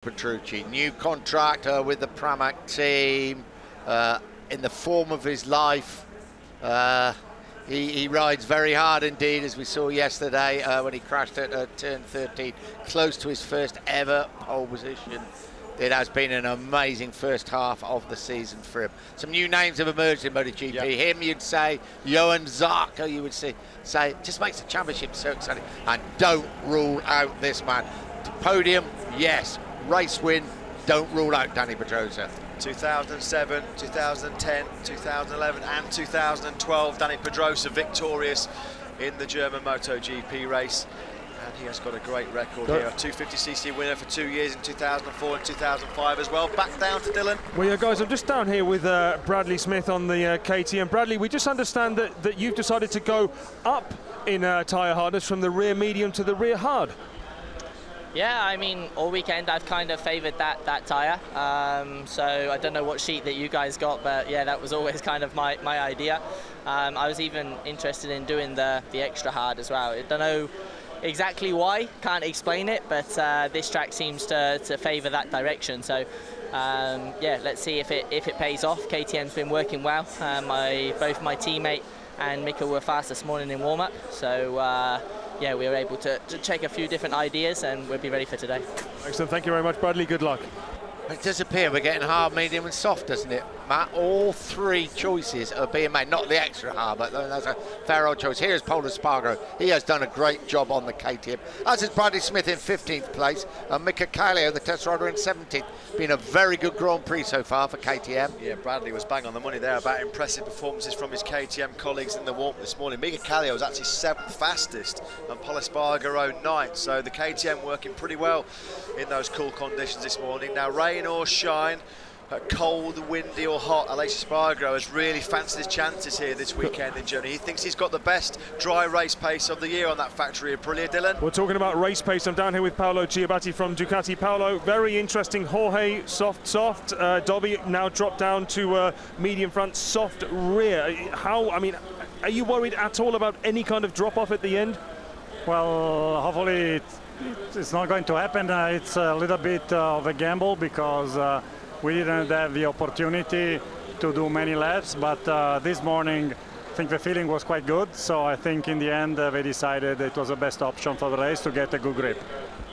Petrucci, new contract with the Pramac team, in the form of his life. He rides very hard indeed, as we saw yesterday when he crashed at turn 13, close to his first ever pole position. It has been an amazing first half of the season for him. Some new names have emerged in MotoGP. Yep. Him, you'd say, Johan Zarco, you would say, just makes the championship so exciting. And don't rule out this man. Podium, yes. Race win, don't rule out Dani Pedrosa. 2007, 2010, 2011 and 2012, Dani Pedrosa victorious in the German MotoGP race. And he has got a great record here, a 250cc winner for 2 years in 2004 and 2005 as well. Back down to Dylan. Well, yeah, guys, I'm just down here with Bradley Smith on the KTM. Bradley, we just understand that you've decided to go up in tyre hardness from the rear medium to the rear hard. Yeah, I mean, all weekend I've kind of favoured that tyre. So I don't know what sheet that you guys got, but yeah, that was always kind of my idea. I was even interested in doing the extra hard as well. I don't know exactly why, can't explain it, but this track seems to favour that direction. So yeah, let's see if it pays off. KTM's been working well. Both my teammate and Mika were fast this morning in warm-up. So yeah, we were able to check a few different ideas, and we'll be ready for today. Excellent, thank you very much, Bradley. Good luck. It does appear we're getting hard, medium and soft, doesn't it, Matt? All three choices are being made, not the extra hard, but that's a fair old choice. Here's Pol Espargaro. He has done a great job on the KTM, as is Bradley Smith in 15th place, and Mika Kallio, the test rider, in 17th. Been a very good Grand Prix so far for KTM. Yeah, Bradley was bang on the money there about impressive performances from his KTM colleagues in the warm this morning. Mika Kallio was actually 7th fastest, and Pol Espargaro 9th, so the KTM working pretty well in those cool conditions this morning. Now, rain or shine, cold, windy or hot, Aleix Espargaro has really fancied his chances here this weekend in Germany. He thinks he's got the best dry race pace of the year on that factory Aprilia, Dylan. We're talking about race pace. I'm down here with Paolo Ciabatti from Ducati. Paolo, very interesting. Jorge, soft. Dobby now dropped down to medium front, soft rear. I mean, are you worried at all about any kind of drop-off at the end? Well, hopefully it's not going to happen. It's a little bit of a gamble because we didn't have the opportunity to do many laps, but this morning I think the feeling was quite good, so I think in the end they decided it was the best option for the race to get a good grip.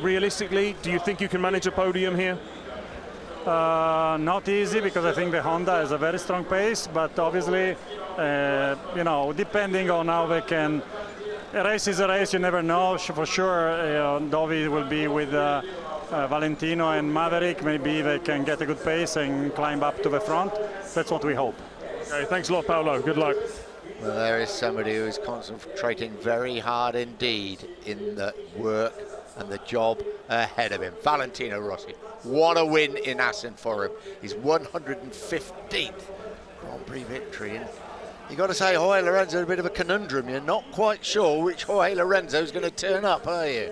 Realistically, do you think you can manage a podium here? Not easy, because I think the Honda has a very strong pace, but obviously, you know, depending on how they can. A race is a race, you never know. For sure, Dovi will be with Valentino and Maverick. Maybe they can get a good pace and climb up to the front. That's what we hope. Okay, thanks a lot, Paolo. Good luck. Well, there is somebody who is concentrating very hard indeed in the work and the job ahead of him. Valentino Rossi. What a win in Assen for him. His 115th Grand Prix victory. And you've got to say, Jorge Lorenzo, a bit of a conundrum. You're not quite sure which Jorge Lorenzo is going to turn up, are you?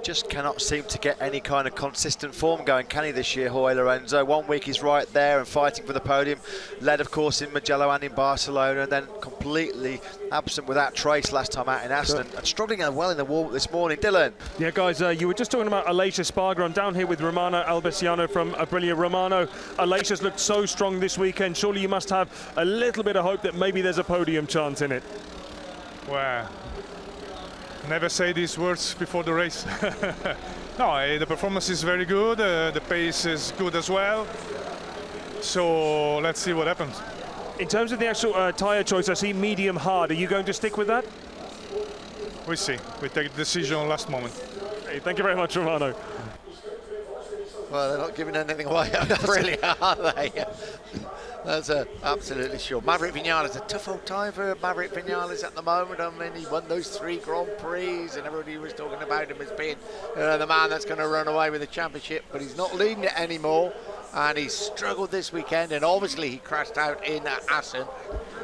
Just cannot seem to get any kind of consistent form going, can he, this year, Jorge Lorenzo? 1 week he's right there and fighting for the podium, led of course in Mugello and in Barcelona, and then completely absent without trace last time out in Aston, and struggling well in the warm this morning. Dylan. Yeah, guys, you were just talking about Aleix Espargaro. I'm down here with Romano Albesiano from Aprilia. Romano, Aleix has looked so strong this weekend. Surely you must have a little bit of hope that maybe there's a podium chance in it. Well, never say these words before the race. No, the performance is very good, the pace is good as well, so let's see what happens. In terms of the actual tyre choice, I see medium hard. Are you going to stick with that? We see. We take the decision last moment. Hey, thank you very much, Romano. Well, they're not giving anything away, really, are they? That's absolutely sure. Maverick Vinales, a tough old time for Maverick Vinales at the moment. I mean, he won those 3 Grand Prix, and everybody was talking about him as being the man that's going to run away with the championship, but he's not leading it anymore, and he's struggled this weekend, and obviously he crashed out in Assen.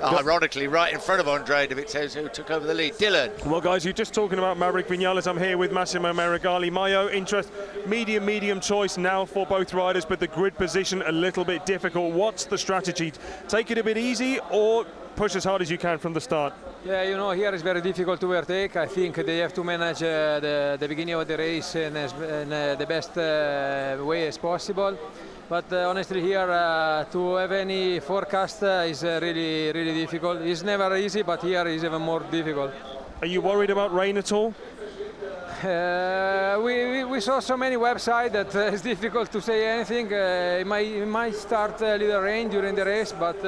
Ironically, right in front of Andre Dovizioso, who took over the lead. Dylan. Well, guys, you're just talking about Maverick Vinales. I'm here with Massimo Meregali. Mayo, interest, medium choice now for both riders, but the grid position a little bit difficult. What's the strategy? Take it a bit easy or push as hard as you can from the start? Yeah, you know, here is very difficult to overtake. I think they have to manage the beginning of the race in the best way as possible. But honestly, here to have any forecast is really, really difficult. It's never easy, but here is even more difficult. Are you worried about rain at all? We saw so many websites that it's difficult to say anything. It might start a little rain during the race, but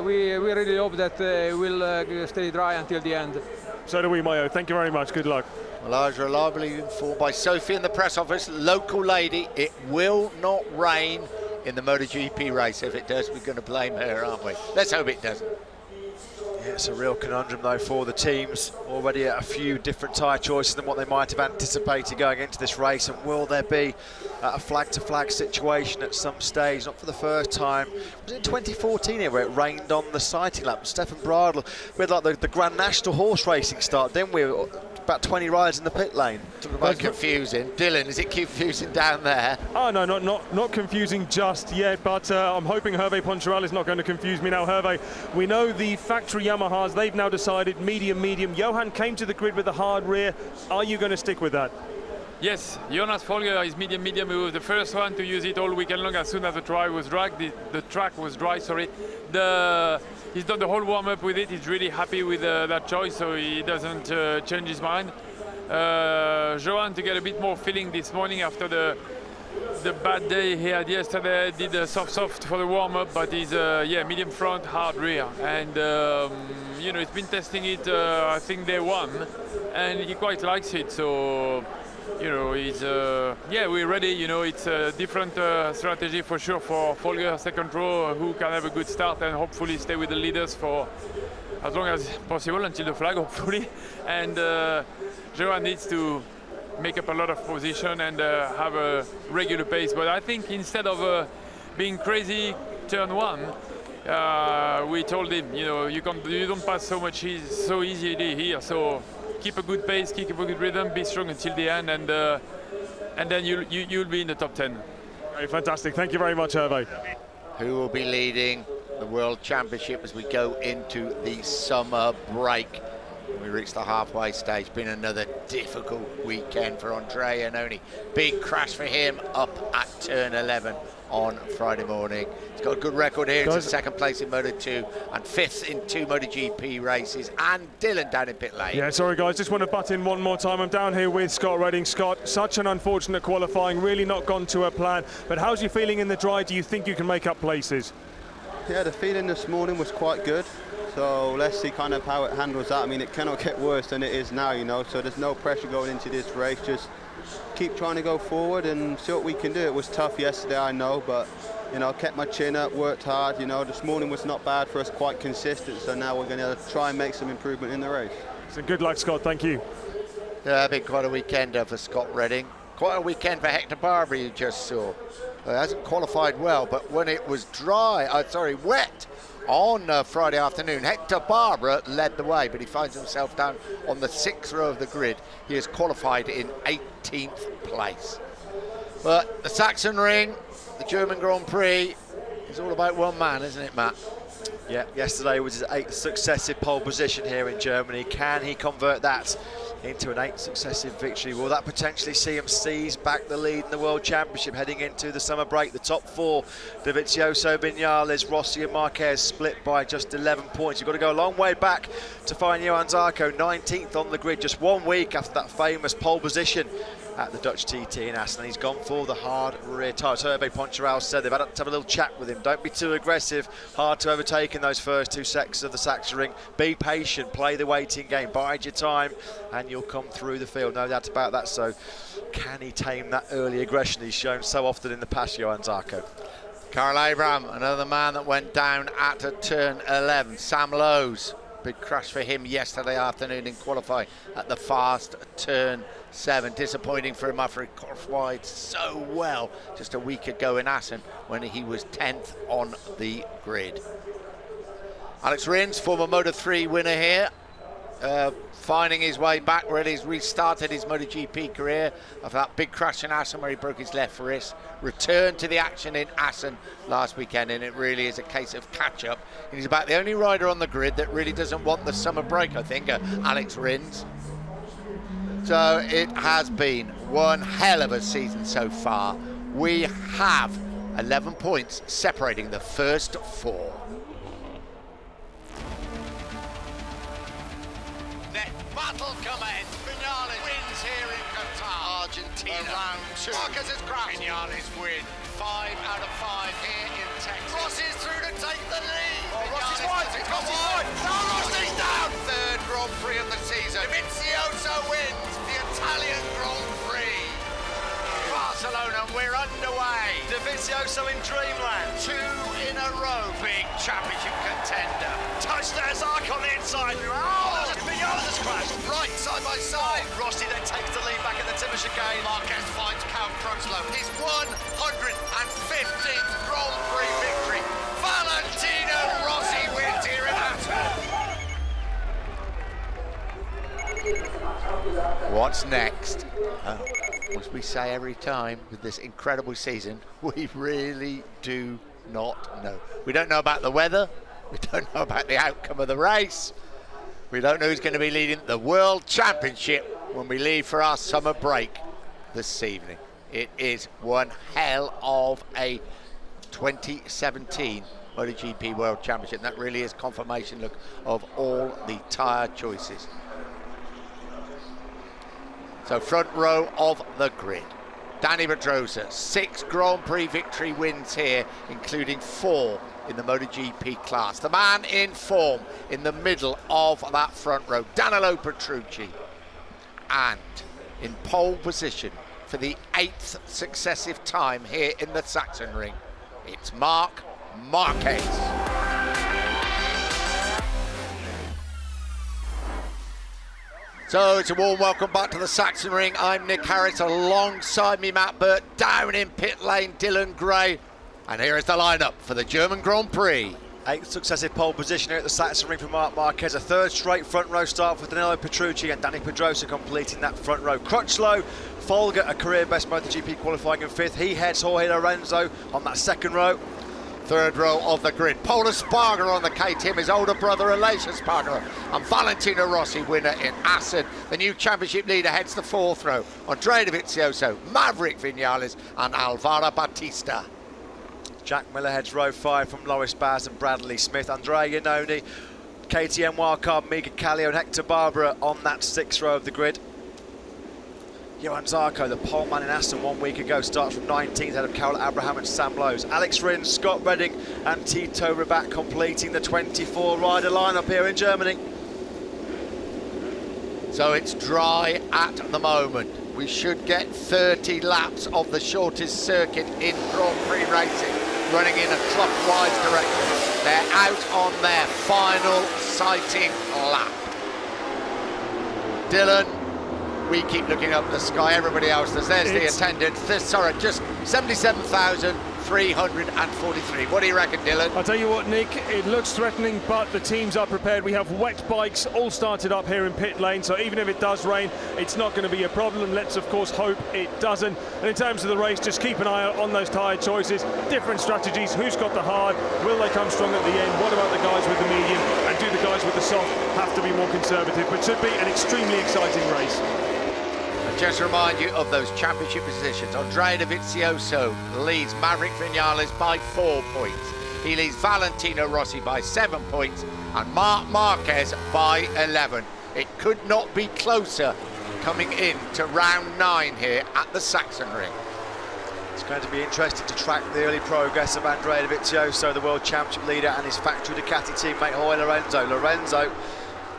we really hope that it will stay dry until the end. So do we, Mayo. Thank you very much. Good luck. Well, as reliably informed by Sophie in the press office, local lady, it will not rain in the MotoGP race. If it does, we're going to blame her, aren't we? Let's hope it doesn't. Yeah, it's a real conundrum though for the teams. Already a few different tyre choices than what they might have anticipated going into this race, and will there be a flag-to-flag situation at some stage? Not for the first time. Was it in 2014 here where it rained on the sighting lap? Stefan Bradl, we had like the Grand National horse racing start, didn't we? About 20 riders in the pit lane. Talking about confusing. Dylan, is it confusing down there? Oh, no, not confusing just yet, but I'm hoping Hervé Poncharal is not going to confuse me now. Hervé, we know the factory Yamahas, they've now decided medium. Johan came to the grid with a hard rear. Are you going to stick with that? Yes, Jonas Folger is medium. He was the first one to use it all weekend long. As soon as the track was dry, he's done the whole warm-up with it. He's really happy with that choice, so he doesn't change his mind. Johan, to get a bit more feeling this morning after the bad day he had yesterday, did a soft for the warm-up, but he's medium front, hard rear, and you know, he's been testing it I think day one, and he quite likes it. So you know, he's we're ready. You know, it's a different strategy for sure for Folger, second row, who can have a good start and hopefully stay with the leaders for as long as possible until the flag, hopefully. And Johan needs to make up a lot of position and have a regular pace. But I think instead of being crazy turn one, we told him, you know, you don't pass so easily here. So keep a good pace, keep a good rhythm, be strong until the end, and then you'll be in the top 10. Hey, fantastic. Thank you very much, Hervé. Who will be leading the World Championship as we go into the summer break? We reach the halfway stage. Been another difficult weekend for Andrea Iannone. Big crash for him up at turn 11 on Friday morning. He's got a good record here. It's second place in Moto2 and fifth in 2 MotoGP races. And Dylan down in pit lane. Yeah, sorry guys, just want to butt in one more time. I'm down here with Scott Redding. Scott, such an unfortunate qualifying, really not gone to a plan. But how's you feeling in the dry? Do you think you can make up places? Yeah, the feeling this morning was quite good. So let's see kind of how it handles that. I mean, it cannot get worse than it is now, you know, so there's no pressure going into this race. Just keep trying to go forward and see what we can do. It was tough yesterday, I know, but, you know, kept my chin up, worked hard. You know, this morning was not bad for us, quite consistent, so now we're going to try and make some improvement in the race. So good luck, Scott. Thank you. Yeah, been quite a weekend for Scott Redding. Quite a weekend for Hector Barbary, you just saw. Hasn't qualified well, but when it was wet on Friday afternoon, Hector Barbara led the way, but he finds himself down on the 6th row of the grid. He is qualified in 18th place. But the Sachsen-king, the German Grand Prix, is all about one man, isn't it, Matt? Yeah, yesterday was his 8th successive pole position here in Germany. Can he convert that into an 8th successive victory? Will that potentially see him seize back the lead in the World Championship heading into the summer break? The top 4, Dovizioso, Vinales, Rossi and Marquez, split by just 11 points. You've got to go a long way back to find Johan Zarco 19th on the grid, just 1 week after that famous pole position at the Dutch TT in Assen. He's gone for the hard rear tyres. Hervé Poncharal said they've had to have a little chat with him. Don't be too aggressive, hard to overtake in those first 2 sections of the Sachsen-king. Be patient, play the waiting game, bide your time, and you'll come through the field, no doubt about that. So can he tame that early aggression he's shown so often in the past, Johan Zarco? Karl Abraham, another man that went down at a turn 11. Sam Lowes, big crash for him yesterday afternoon in qualifying at the fast turn 7. Disappointing for him after he qualified so well just a week ago in Assen when he was 10th on the grid. Alex Rins, former Moto3 winner here, finding his way back. Really, he's restarted his MotoGP career after that big crash in Assen where he broke his left wrist. Returned to the action in Assen last weekend, and it really is a case of catch-up. He's about the only rider on the grid that really doesn't want the summer break, I think, Alex Rins. So it has been one hell of a season so far. We have 11 points separating the first four. Battle commence. Vinales wins here in Qatar. Argentina. Round 2. Marquez has crashed. Vinales win. 5 out of 5 here in Texas. Rossi's through to take the lead. Oh, Rossi's wide. Rossi's wide. No, Rossi's down. Third Grand Prix of the season. Dovizioso wins the Italian Grand Prix. Barcelona, we're underway. Dovizioso in dreamland. 2 in a row. Big championship contender. Touch there, Zark on the inside. Oh, Vinales has crashed. Right, side by side. Rossi then takes the lead back at the Timmer chicane. Marquez finds Count Crutchlow. His 115th Grand Prix victory. Valentino Rossi wins here in Assen. What's next? As we say every time with this incredible season, we really do not know. We don't know about the weather. We don't know about the outcome of the race. We don't know who's going to be leading the World Championship when we leave for our summer break this evening. It is one hell of a 2017 MotoGP World Championship. And that really is confirmation, look, of all the tyre choices. So front row of the grid. Dani Pedrosa, 6 Grand Prix victory wins here, including 4 in the MotoGP class. The man in form in the middle of that front row, Danilo Petrucci. And in pole position for the 8th successive time here in the Sachsen-king, it's Marc Marquez. So it's a warm welcome back to the Sachsen-king. I'm Nick Harris, alongside me Matt Burt, down in pit lane Dylan Gray. And here is the lineup for the German Grand Prix. 8th successive pole position here at the Sachsen-king for Marc Marquez. A 3rd straight front row start for Danilo Petrucci and Dani Pedrosa completing that front row. Crutchlow, Folger, a career best MotoGP qualifying in 5th. He heads Jorge Lorenzo on that 2nd row. 3rd row of the grid. Paul Espargaro on the KTM, his older brother Aleix Espargaro, and Valentino Rossi, winner in Assen. The new championship leader heads the 4th row. Andrea Dovizioso, Maverick Vinales, and Alvaro Bautista. Jack Miller heads row 5 from Loris Baz and Bradley Smith. Andrea Iannone, KTM wildcard Mika Kallio and Hector Barbera on that 6th row of the grid. Johan Zarco, the pole man in Assen 1 week ago, starts from 19th ahead of Carol Abraham and Sam Lowes. Alex Rins, Scott Redding and Tito Rabat completing the 24 rider lineup here in Germany. So it's dry at the moment. We should get 30 laps of the shortest circuit in Grand Prix racing, running in a clockwise direction. They're out on their final sighting lap. Dylan, we keep looking up the sky, everybody else does. There's the attendance. Sorry, just 77,343. What do you reckon, Dylan? I'll tell you what, Nick, it looks threatening, but the teams are prepared. We have wet bikes all started up here in pit lane, so even if it does rain, it's not going to be a problem. Let's, of course, hope it doesn't. And in terms of the race, just keep an eye out on those tyre choices, different strategies, who's got the hard, will they come strong at the end, what about the guys with the medium, and do the guys with the soft have to be more conservative? But should be an extremely exciting race. Just remind you of those championship positions. Andrea Dovizioso leads Maverick Vinales by 4 points. He leads Valentino Rossi by 7 points and Marc Marquez by 11. It could not be closer coming in to round 9 here at the Sachsen-king. It's going to be interesting to track the early progress of Andrea Dovizioso, the world championship leader, and his factory Ducati teammate Jorge Lorenzo. Lorenzo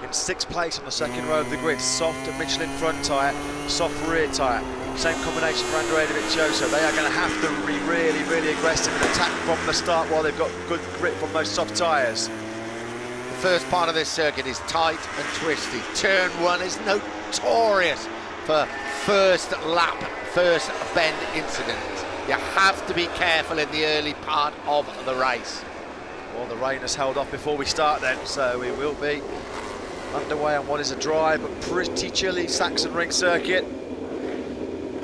in 6th place on the 2nd row of the grid. Soft Michelin front tyre, soft rear tyre. Same combination for Andrea Dovizioso. They are going to have to be really, really aggressive and attack from the start while they've got good grip from those soft tyres. The first part of this circuit is tight and twisty. Turn 1 is notorious for first lap, first bend incidents. You have to be careful in the early part of the race. Well, the rain has held off before we start then, so we will be underway on what is a dry but pretty chilly Sachsen-king circuit.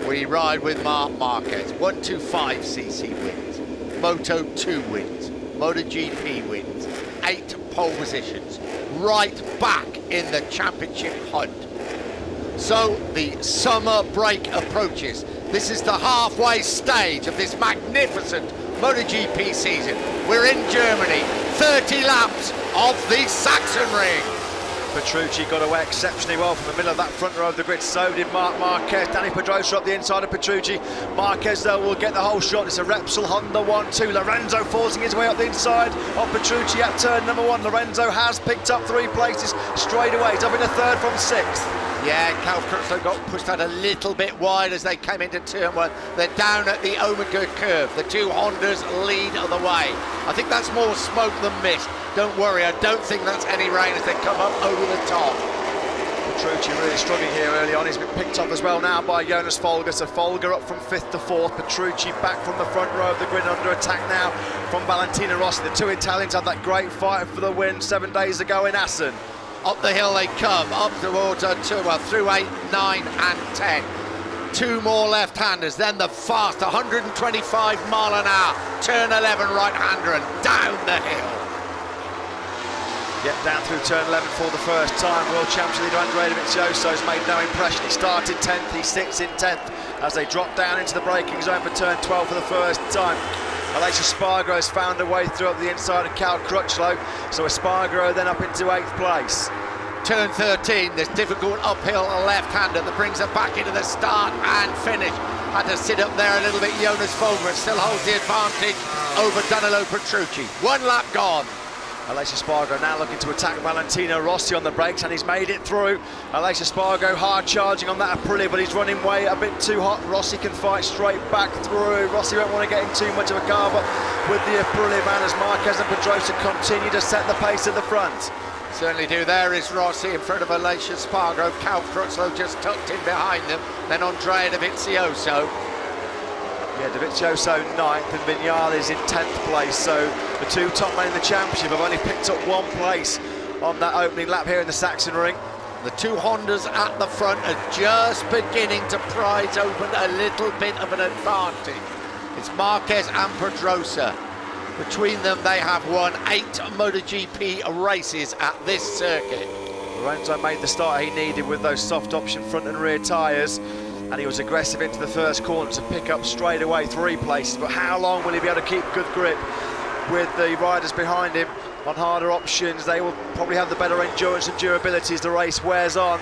We ride with Marc Marquez, 125cc wins, Moto2 wins, MotoGP wins, 8 pole positions, right back in the championship hunt. So the summer break approaches. This is the halfway stage of this magnificent MotoGP season. We're in Germany, 30 laps of the Sachsen-king. Petrucci got away exceptionally well from the middle of that front row of the grid. So did Marc Marquez. Dani Pedrosa up the inside of Petrucci. Marquez, though, will get the whole shot. It's a Repsol Honda 1-2. Lorenzo forcing his way up the inside of Petrucci at turn number 1. Lorenzo has picked up 3 places straight away. He's up in a third from 6th. Yeah, Cal Crutchlow got pushed out a little bit wide as they came into turn 1. They're down at the Omega curve. The 2 Hondas lead the way. I think that's more smoke than mist. Don't worry, I don't think that's any rain as they come up over the top. Petrucci really struggling here early on. He's been picked up as well now by Jonas Folger. So Folger up from 5th to 4th. Petrucci back from the front row of the grid under attack now from Valentino Rossi. The 2 Italians had that great fight for the win 7 days ago in Assen. Up the hill they come, up towards through 8, 9 and 10. 2 more left-handers, then the fast 125 mile an hour, turn 11 right-hander and down the hill. Get down through turn 11 for the first time. World Champion leader Andrea Dovizioso has made no impression. He started 10th, he sits in 10th as they drop down into the braking zone for turn 12 for the first time. Aleix Espargaro has found a way through up the inside of Cal Crutchlow, so Espargaro then up into 8th place. Turn 13, this difficult uphill left-hander that brings her back into the start and finish. Had to sit up there a little bit. Jonas Folger still holds the advantage over Danilo Petrucci. 1 lap gone. Aleix Espargaro now looking to attack Valentino Rossi on the brakes, and he's made it through. Aleix Espargaro hard charging on that Aprilia, but he's running way a bit too hot. Rossi can fight straight back through. Rossi won't want to get in too much of a car, but with the Aprilia man as Marquez and Pedrosa continue to set the pace at the front. Certainly do. There is Rossi in front of Aleix Espargaro. Cal Crutchlow just tucked in behind them. Then Andrea Dovizioso. Yeah, Dovizioso 9th and Viñales in 10th place. So the 2 top men in the championship have only picked up 1 place on that opening lap here in the Sachsen-king. The 2 Hondas at the front are just beginning to prize open a little bit of an advantage. It's Marquez and Pedrosa. Between them, they have won 8 MotoGP races at this circuit. Lorenzo made the start he needed with those soft option front and rear tyres, and he was aggressive into the first corner to pick up straight away 3 places. But how long will he be able to keep good grip with the riders behind him on harder options? They will probably have the better endurance and durability as the race wears on.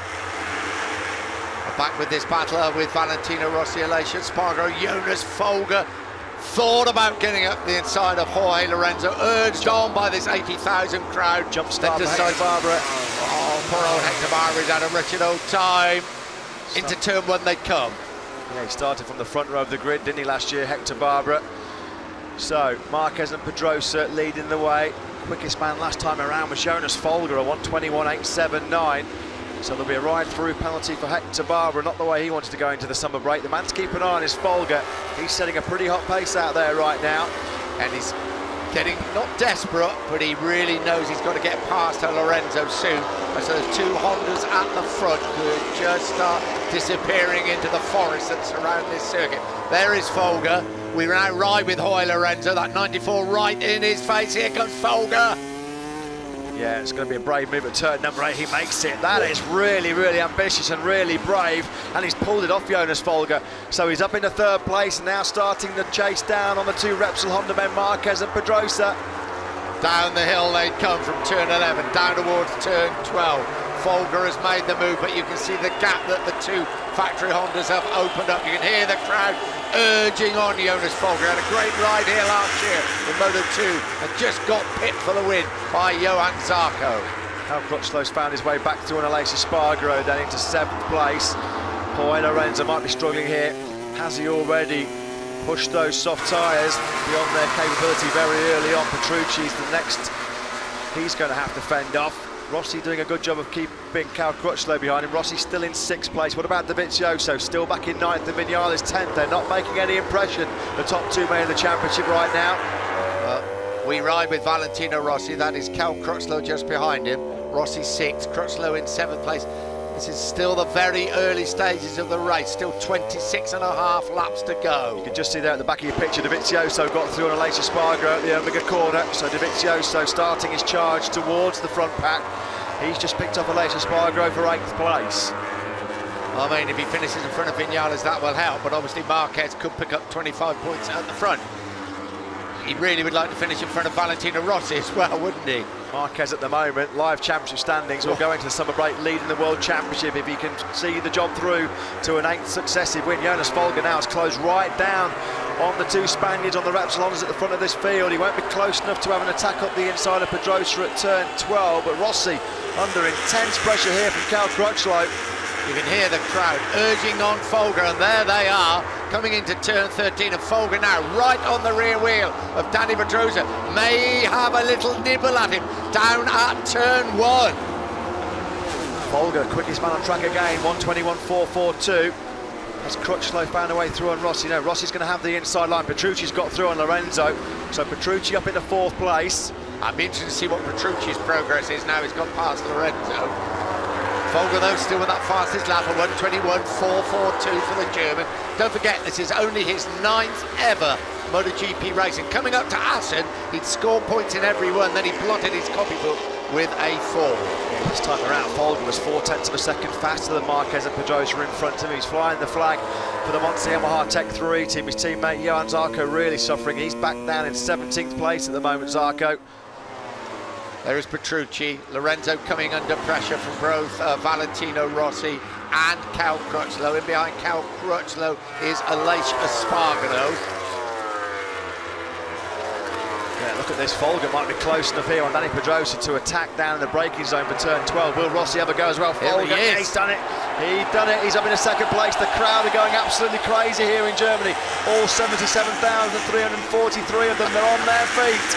Back with this battle with Valentino Rossi, Aleix Espargaro, Jonas Folger. Thought about getting up the inside of Jorge Lorenzo, urged on by this 80,000 crowd. Jump start for Hector Barbera. Oh, poor old Hector Barbera's had a wretched old time. Into turn 1 they come. Yeah, he started from the front row of the grid, didn't he, last year, Hector Barbera. So, Marquez and Pedrosa leading the way. Quickest man last time around was Jonas Folger, a 1:21.879. So there'll be a ride-through penalty for Hector Barbera, not the way he wanted to go into the summer break. The man to keep an eye on is Folger. He's setting a pretty hot pace out there right now. And he's getting not desperate, but he really knows he's got to get past Lorenzo soon. So those 2 Hondas at the front could just start disappearing into the forest that surround this circuit. There is Folger. We now ride with Jorge Lorenzo. That 94 right in his face. Here comes Folger. Yeah, it's going to be a brave move at turn number 8. He makes it. That is really, really ambitious and really brave. And he's pulled it off Jonas Folger. So he's up into 3rd place, now starting the chase down on the 2 Repsol Honda men, Marquez and Pedrosa. Down the hill they come from turn 11, down towards turn 12. Folger has made the move, but you can see the gap that the 2 factory Hondas have opened up. You can hear the crowd urging on Jonas Folger. Had a great ride here last year in Moto2 and just got pipped for the win by Johan Zarco. Cal Crutchlow's found his way back through an Aleix Espargaro down into 7th place. Jorge Lorenzo might be struggling here. Has he already pushed those soft tyres beyond their capability very early on? Petrucci's the next he's going to have to fend off. Rossi doing a good job of keeping Cal Crutchlow behind him. Rossi still in 6th place. What about Dovizioso? Still back in 9th and Viñales 10th. They're not making any impression, the top 2 men in the championship right now. We ride with Valentino Rossi. That is Cal Crutchlow just behind him. Rossi 6th, Crutchlow in 7th place. This is still the very early stages of the race, still 26.5 laps to go. You can just see there at the back of your picture, Dovizioso got through on Aleix Espargaro at the Omega corner, so Dovizioso starting his charge towards the front pack. He's just picked up Aleix Espargaro for 8th place. I mean, if he finishes in front of Vinales, that will help, but obviously Marquez could pick up 25 points at the front. He really would like to finish in front of Valentino Rossi as well, wouldn't he? Marquez at the moment, live championship standings, will go into the summer break leading the World Championship if he can see the job through to an 8th successive win. Jonas Folger now has closed right down on the 2 Spaniards on the Repsolonas at the front of this field. He won't be close enough to have an attack up the inside of Pedrosa at turn 12, but Rossi under intense pressure here from Cal Crutchlow. You can hear the crowd urging on Folger, and there they are, coming into turn 13, and Folger now right on the rear wheel of Danny Pedrosa. May have a little nibble at him down at turn 1. Folger, quickest man on track again, 1:21.442. As Crutchlow found a way through on Rossi. Now Rossi's going to have the inside line. Petrucci's got through on Lorenzo, so Petrucci up into 4th place. I'd be interested to see what Petrucci's progress is now he's got past Lorenzo. Folger though still with that fastest lap of 1:21.442 for the German. Don't forget, this is only his 9th ever MotoGP racing. Coming up to Assen, he'd scored points in every one, then he blotted his copybook with a 4. This time around, Folger was 0.4 of a second faster than Marquez and Pedrosa in front of him. He's flying the flag for the Monza Yamaha Tech 3 team. His teammate Johan Zarco really suffering. He's back down in 17th place at the moment, Zarco. There is Petrucci, Lorenzo coming under pressure from both Valentino Rossi and Cal Crutchlow. In behind Cal Crutchlow is Aleix Espargaro. Yeah, look at this, Folger might be close enough here on Danny Pedrosa to attack down in the braking zone for turn 12. Will Rossi ever go as well? Folger, he's done it. He's done it. He's up in a 2nd place. The crowd are going absolutely crazy here in Germany. All 77,343 of them are on their feet.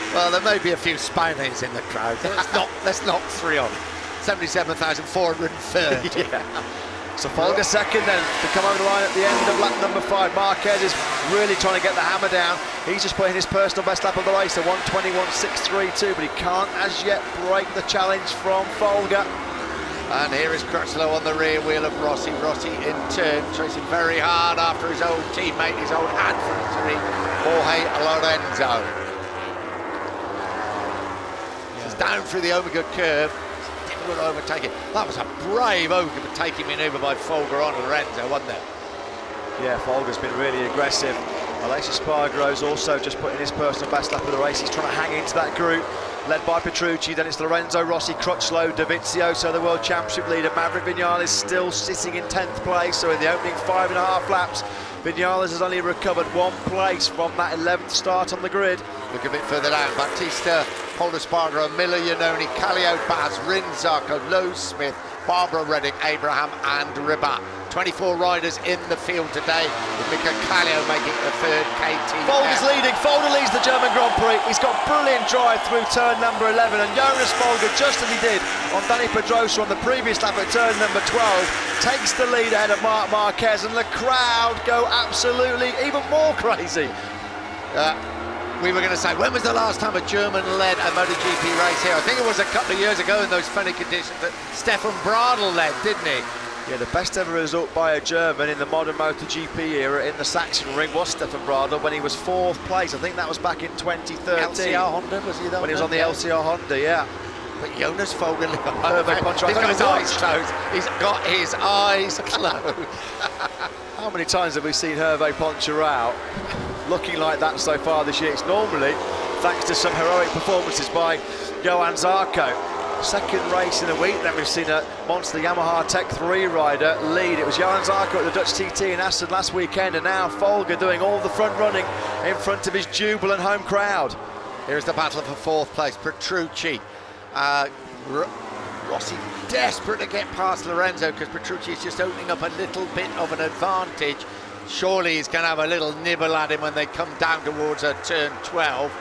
Well, there may be a few Spaniards in the crowd. Let's knock 3 on. 77,430. Yeah. So Folger 2nd then to come over the line at the end of lap number 5. Marquez is really trying to get the hammer down. He's just putting his personal best lap of the race, a 1:21.632, but he can't as yet break the challenge from Folger. And here is Crutchlow on the rear wheel of Rossi. Rossi in turn, tracing very hard after his old teammate, his old adversary, Jorge Lorenzo. Down through the Omega curve, it's difficult to overtake it. That was a brave overtaking manoeuvre by Folger on Lorenzo, wasn't it? Yeah, Folger's been really aggressive. Aleix Espargaro's also just putting his personal best lap of the race. He's trying to hang into that group, led by Petrucci. Then it's Lorenzo, Rossi, Crutchlow, Dovizioso, the World Championship leader. Maverick Vinales still sitting in 10th place, so in the opening 5.5 laps, Vinales has only recovered 1 place from that 11th start on the grid. Look a bit further down, Batista, Paul Espargaro, Miller, Iannone, Callio, Baz, Rins, Zarco, Lowe Smith, Barbara Redding, Abraham and Ribat. 24 riders in the field today, with Mika Kallio making the 3rd KTM. Folger's leading. Folger leads the German Grand Prix. He's got brilliant drive through turn number 11, and Jonas Folger, just as he did on Danny Pedrosa on the previous lap at turn number 12, takes the lead ahead of Marc Marquez, and the crowd go absolutely even more crazy. We were going to say, when was the last time a German led a MotoGP race here? I think it was a couple of years ago in those funny conditions that Stefan Bradl led, didn't he? Yeah, the best ever result by a German in the modern MotoGP era in the Sachsen-king was Stefan Bradl when he was 4th place. I think that was back in 2013. LCR Honda, was he though? When he was on the LCR Honda, yeah. But Jonas Folger, he's got his eyes closed. He's got his eyes closed. How many times have we seen Hervé Poncharal looking like that so far this year? It's normally thanks to some heroic performances by Johan Zarco. 2nd race in a week, then we've seen a Monster Yamaha Tech 3 rider lead. It was Johan Zarco at the Dutch TT in Assen last weekend, and now Folger doing all the front running in front of his jubilant home crowd. Here's the battle for 4th place. Petrucci, Rossi desperate to get past Lorenzo because Petrucci is just opening up a little bit of an advantage. Surely he's going to have a little nibble at him when they come down towards turn 12.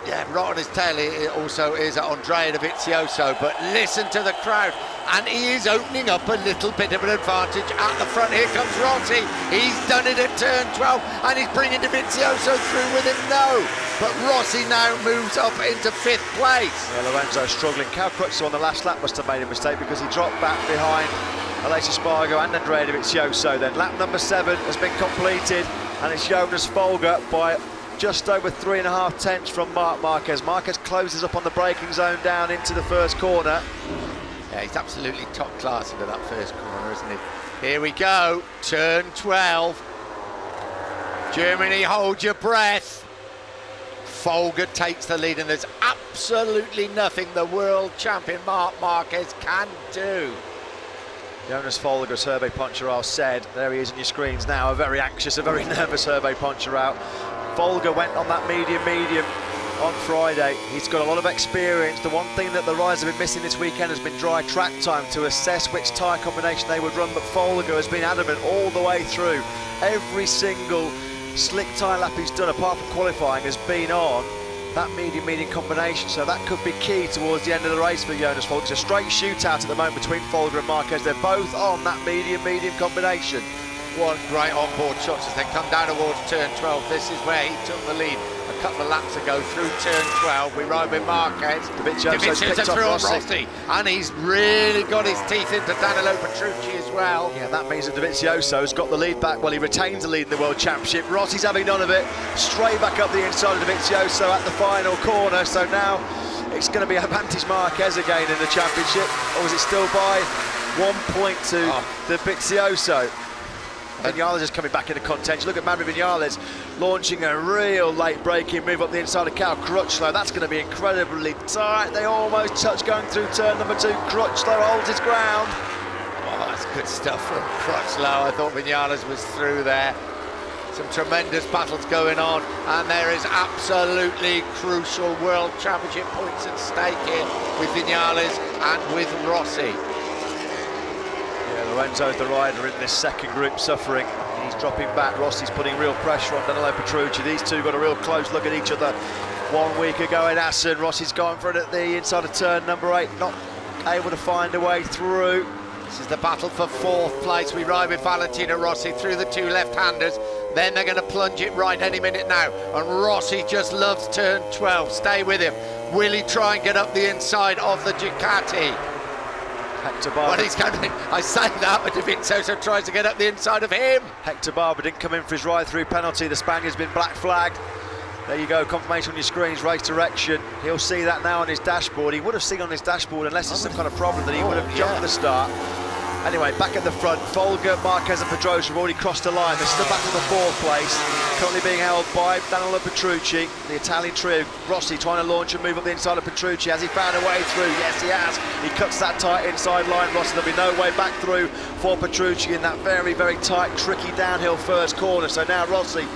Right on his tail also is Andrea Dovizioso, but listen to the crowd, and he is opening up a little bit of an advantage at the front. Here comes Rossi, he's done it at turn 12, and he's bringing Dovizioso through with him. No, but Rossi now moves up into 5th place. Yeah, Lorenzo struggling. Cal Crutchlow on the last lap must have made a mistake because he dropped back behind Aleix Espargaro and Andrea Dovizioso. Then lap number 7 has been completed, and it's Jonas Folger by just over 3.5 tenths from Marc Marquez. Marquez closes up on the braking zone down into the first corner. Yeah, he's absolutely top class into that first corner, isn't he? Here we go, turn 12. Germany, hold your breath. Folger takes the lead, and there's absolutely nothing the world champion Marc Marquez can do. Jonas Folger, Hervé Poncharal said, there he is on your screens now, a very anxious, a very nervous Hervé Poncharal. Folger went on that medium on Friday. He's got a lot of experience. The one thing that the riders have been missing this weekend has been dry track time to assess which tyre combination they would run, but Folger has been adamant all the way through. Every single slick tyre lap he's done, apart from qualifying, has been on that medium combination, so that could be key towards the end of the race for Jonas Folger. It's a straight shootout at the moment between Folger and Marquez. They're both on that medium combination. One great onboard shot as they come down towards turn 12. This is where he took the lead a couple of laps ago through turn 12. We ride with Marquez. Dovizioso through on Rossi, and he's really got his teeth into Danilo Petrucci as well. Yeah, that means that Dovizioso's got the lead back. Well, he retains the lead in the World Championship. Rossi's having none of it. Straight back up the inside of Dovizioso at the final corner. So now it's going to be Avantis Marquez again in the championship, or is it still by 1 point to Dovizioso? Vinales is coming back into contention. Look at Maverick Vinales launching a real late braking move up the inside of Cal Crutchlow. That's going to be incredibly tight. They almost touch going through turn number 2. Crutchlow holds his ground. Oh, that's good stuff from Crutchlow. I thought Vinales was through there. Some tremendous battles going on, and there is absolutely crucial World Championship points at stake here with Vinales and with Rossi. Lorenzo's the rider in this second group, suffering. He's dropping back. Rossi's putting real pressure on Danilo Petrucci. These two got a real close look at each other 1 week ago in Assen. Rossi's gone for it at the inside of turn number 8, not able to find a way through. This is the battle for 4th place. We ride with Valentino Rossi through the 2 left-handers. Then they're going to plunge it right any minute now. And Rossi just loves turn 12. Stay with him. Will he try and get up the inside of the Ducati? Hector Barber. Well, he's coming. I say that, but Dovizioso tries to get up the inside of him. Hector Barber didn't come in for his ride-through penalty. The Spaniard's been black flagged. There you go, confirmation on your screens, race direction. He'll see that now on his dashboard. He would have seen on his dashboard, unless it's some kind of problem, that he would have jumped the start. Anyway, back at the front, Folger, Marquez and Pedrosa have already crossed the line. This is the battle for 4th place, currently being held by Danilo Petrucci, the Italian trio. Rossi trying to launch and move up the inside of Petrucci. Has he found a way through? Yes, he has. He cuts that tight inside line. Rossi, there'll be no way back through for Petrucci in that very, very tight, tricky downhill first corner. So now Rossi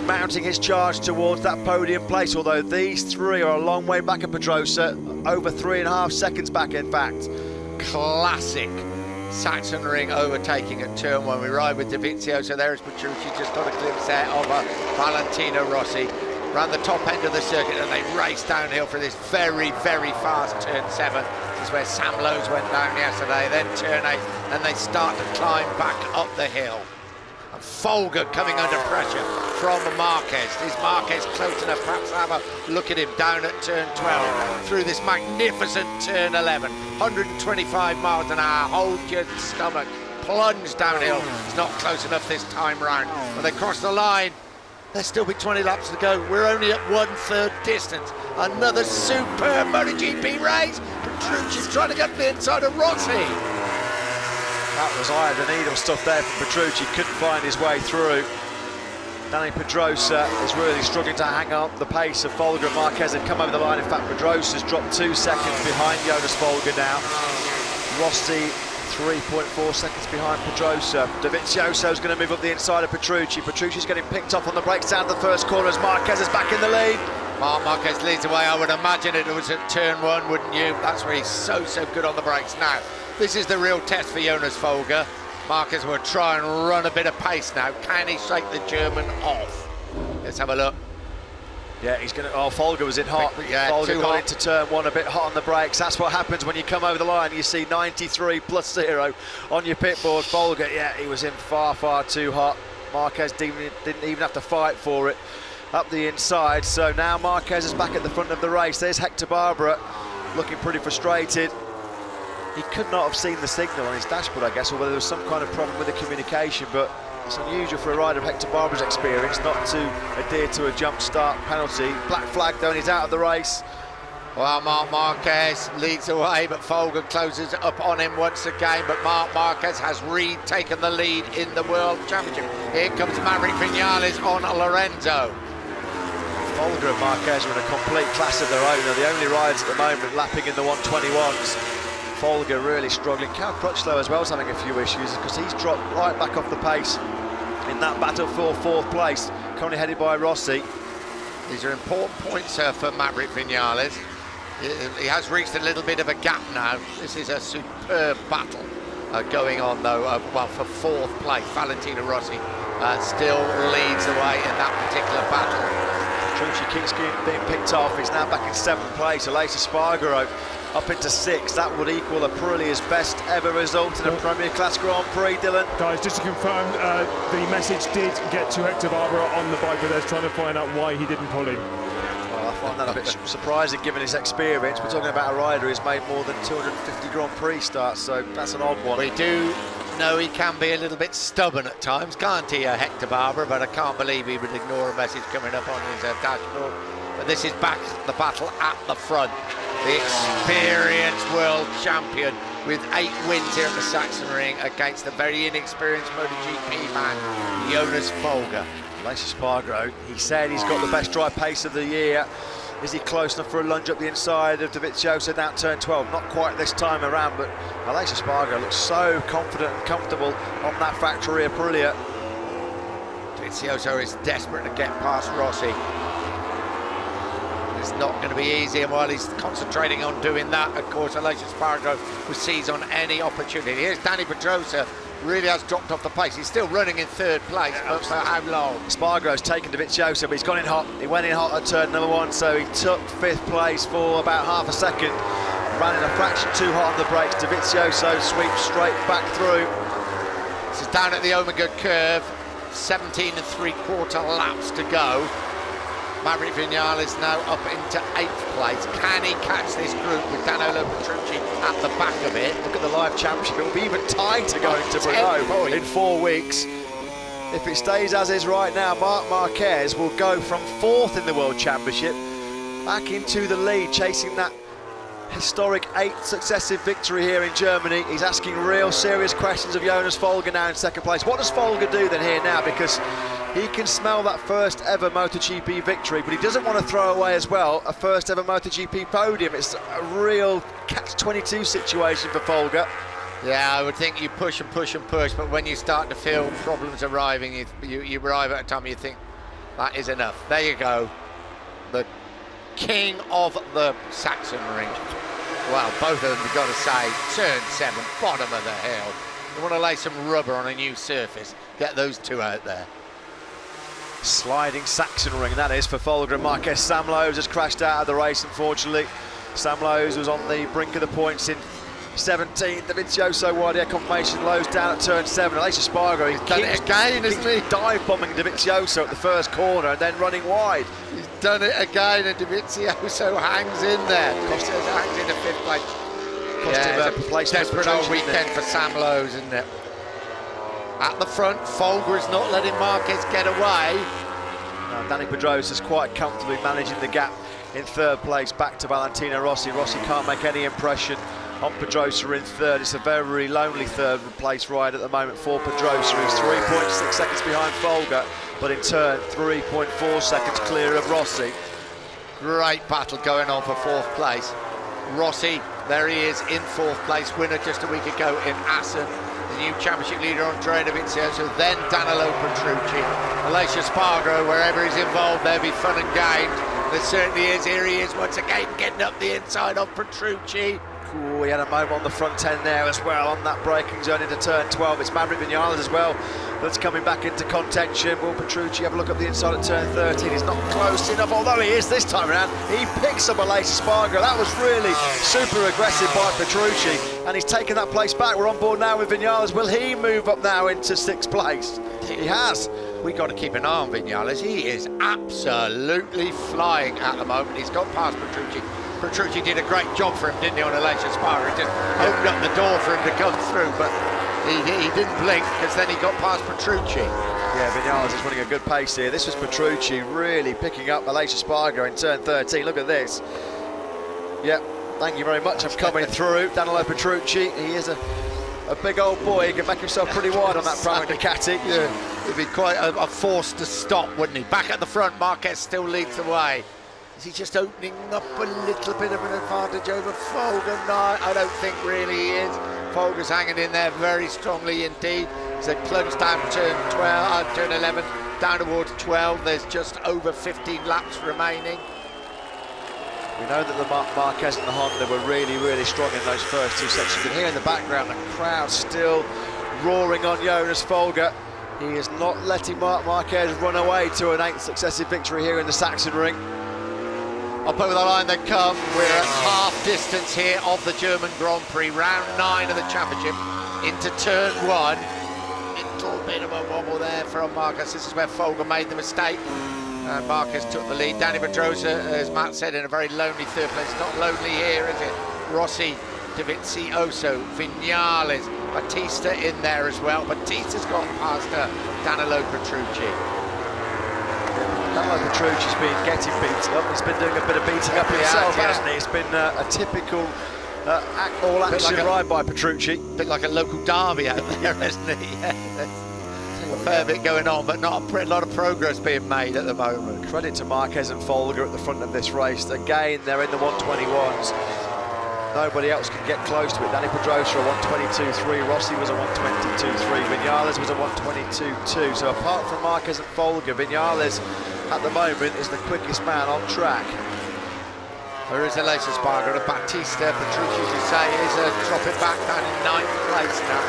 mounting his charge towards that podium place, although these three are a long way back at Pedrosa, over 3.5 seconds back, in fact. Classic Sachsen-king overtaking at turn 1. We ride with Dovizioso. There is Petrucci, just got a glimpse there of Valentino Rossi. Around the top end of the circuit, and they race downhill for this very, very fast turn 7. This is where Sam Lowe's went down yesterday, then turn 8, and they start to climb back up the hill. And Folger coming under pressure from Marquez. Is Marquez close enough? Perhaps have a look at him down at turn 12 through this magnificent turn 11. 125 miles an hour. Hold your stomach. Plunge downhill. It's not close enough this time round. When they cross the line, there'll still be 20 laps to go. We're only at 1/3 distance. Another superb MotoGP race. Petrucci's trying to get the inside of Rossi. That was eye of the needle stuff there from Petrucci, couldn't find his way through. Danny Pedrosa is really struggling to hang on the pace of Folger and Marquez and come over the line. In fact, Pedrosa's dropped 2 seconds behind Jonas Folger now. Rossi 3.4 seconds behind Pedrosa. Dovizioso's going to move up the inside of Petrucci. Petrucci's getting picked up on the brakes down the first corner as Marquez is back in the lead. Marc Marquez leads away. I would imagine it was at turn 1, wouldn't you? That's where he's so good on the brakes now. This is the real test for Jonas Folger. Marquez will try and run a bit of pace now. Can he shake the German off? Let's have a look. Yeah, he's going to. Oh, Folger was in hot. Yeah, Folger got hot into turn 1 a bit hot on the brakes. That's what happens when you come over the line. You see 93+0 on your pit board. Folger, yeah, he was in far too hot. Marquez didn't even have to fight for it. up the inside. So now Marquez is back at the front of the race. There's Hector Barbara looking pretty frustrated. He could not have seen the signal on his dashboard, I guess, or whether there was some kind of problem with the communication, but it's unusual for a rider of Hector Barbara's experience not to adhere to a jump start penalty. Black flag though, and he's out of the race. Well, Marc Marquez leads the way, but Folger closes up on him once again. But Marc Marquez has retaken the lead in the World Championship. Here comes Maverick Vinales on Lorenzo. Folger and Marquez are in a complete class of their own. They're the only riders at the moment lapping in the 121s. Folger really struggling. Cal Crutchlow as well is having a few issues because he's dropped right back off the pace in that battle for 4th place, currently headed by Rossi. These are important points for Maverick Vinales. He has reached a little bit of a gap now. This is a superb battle going on though. Well, for 4th place, Valentino Rossi still leads the way in that particular battle. Petrucci keeps being picked off. He's now back in 7th place. Aleix Espargaro up into 6th. That would equal Aprilia's best ever result in a Premier Class Grand Prix, Dylan. Guys, just to confirm, the message did get to Hector Barbara on the bike, but they're trying to find out why he didn't pull him. Well, I find that a bit surprising given his experience. We're talking about a rider who's made more than 250 Grand Prix starts, so that's an odd one. We do know he can be a little bit stubborn at times, can't he, Hector Barbara? But I can't believe he would ignore a message coming up on his dashboard. But this is back the battle at the front. The experienced world champion with 8 wins here at the Sachsen-king against the very inexperienced MotoGP man, Jonas Folger. Aleix Espargaro, he said he's got the best dry pace of the year. Is he close enough for a lunge up the inside of Dovizioso down turn 12? Not quite this time around, but Aleix Espargaro looks so confident and comfortable on that factory Aprilia. Dovizioso is desperate to get past Rossi. It's not going to be easy, and while he's concentrating on doing that, of course, Aleix Espargaro will seize on any opportunity. Here's Danny Pedrosa, really has dropped off the pace. He's still running in 3rd place, but for how long? Espargaro's taken Dovizioso, but he's gone in hot. He went in hot at turn number 1, so he took 5th place for about half a second. Ran in a fraction too hot on the brakes. Dovizioso sweeps straight back through. This is down at the Omega curve, 17 3/4 laps to go. Maverick Vinales now up into 8th place. Can he catch this group with Danilo Petrucci at the back of it? Look at the live championship. It will be even tighter going to Brno in 4 weeks. If it stays as is right now, Marc Marquez will go from 4th in the World Championship back into the lead, chasing that historic 8th successive victory here in Germany. He's asking real serious questions of Jonas Folger now in 2nd place. What does Folger do then here now? Because he can smell that first ever MotoGP victory, but he doesn't want to throw away as well a first ever MotoGP podium. It's a real catch-22 situation for Folger. Yeah, I would think you push and push and push, but when you start to feel problems arriving, you arrive at a time you think, that is enough. There you go. The king of the Sachsen-king. Well, both of them, you've got to say, turn 7, bottom of the hill. You want to lay some rubber on a new surface. Get those 2 out there. Sliding Sachsen-king, that is, for Folger and Marquez. Sam Lowes has crashed out of the race, unfortunately. Sam Lowes was on the brink of the points in 17th. Dovizioso wide air confirmation. Lowes down at turn 7. Aleix Espargaro, he's done it again, isn't he? Dive bombing Dovizioso at the first corner and then running wide. He's done it again, and Dovizioso hangs in there. Dovizioso hangs in 5th place. It's a desperate old weekend for Sam Lowes, isn't it? At the front, Folger is not letting Marquez get away. Now, Danny Pedrosa is quite comfortably managing the gap in 3rd place, back to Valentino Rossi. Rossi can't make any impression on Pedrosa in 3rd. It's a very lonely 3rd place ride at the moment for Pedrosa. He's 3.6 seconds behind Folger, but in turn 3.4 seconds clear of Rossi. Great battle going on for 4th place. Rossi, there he is in 4th place, winner just a week ago in Assen. The new championship leader Andrea Dovizioso, then Danilo Petrucci. Aleix Espargaro, wherever he's involved, there'll be fun and games. There certainly is. Here he is once again, getting up the inside of Petrucci. Ooh, he had a moment on the front end there as well, on that braking zone into turn 12. It's Maverick Vinales as well that's coming back into contention. Will Petrucci have a look up the inside at turn 13? He's not close enough, although he is this time around. He picks up Aleix Espargaro. That was really super aggressive by Petrucci, and he's taken that place back. We're on board now with Vinales. Will he move up now into 6th place? He has. we got to keep an eye on Vinales. He is absolutely flying at the moment. He's got past Petrucci. Petrucci did a great job for him, didn't he, on Aleix Espargaro? He just opened up the door for him to come through, but he didn't blink, because then he got past Petrucci. Yeah, Vinales is running a good pace here. This was Petrucci really picking up Aleix Espargaro in turn 13. Look at this. Yep, thank you very much. I'm coming through. Danilo Petrucci, he is a big old boy. He can make himself pretty wide on that Pramac Ducati. Yeah, it'd be quite a force to stop, wouldn't he? Back at the front, Marquez still leads the way. Is he just opening up a little bit of an advantage over Folger? No, I don't think really he is. Folger's hanging in there very strongly indeed. As they plunge down turn 11, down towards 12. There's just over 15 laps remaining. We know that the Marquez and the Honda were really, really strong in those first two sections. You can hear in the background the crowd still roaring on Jonas Folger. He is not letting Marquez run away to an 8th successive victory here in the Sachsen-ring. Up over the line they come. We're at half distance here of the German Grand Prix, round 9 of the championship, into turn 1. Little bit of a wobble there from Marquez. This is where Folger made the mistake. And Marquez took the lead. Danny Pedrosa, as Matt said, in a very lonely third place. Not lonely here, is it? Rossi, Dovizioso, Vinales, Batista in there as well. Batista's gone past Danilo Petrucci. Danilo Petrucci's been getting beaten up. He's been doing a bit of beating up himself, hasn't he? It's been a typical all-action ride by Petrucci. A bit like a local derby out there, isn't he? Yeah. A fair bit going on, but not a lot of progress being made at the moment. Credit to Marquez and Folger at the front of this race. Again, they're in the 121s. Nobody else can get close to it. Danny Pedrosa a 122.3, Rossi was a 122.3, Vinales was a 122.2. So apart from Marquez and Folger, Vinales at the moment is the quickest man on track. There is Aleix Espargaro, Batista, Petrucci, as you say, is dropping back down in 9th place now.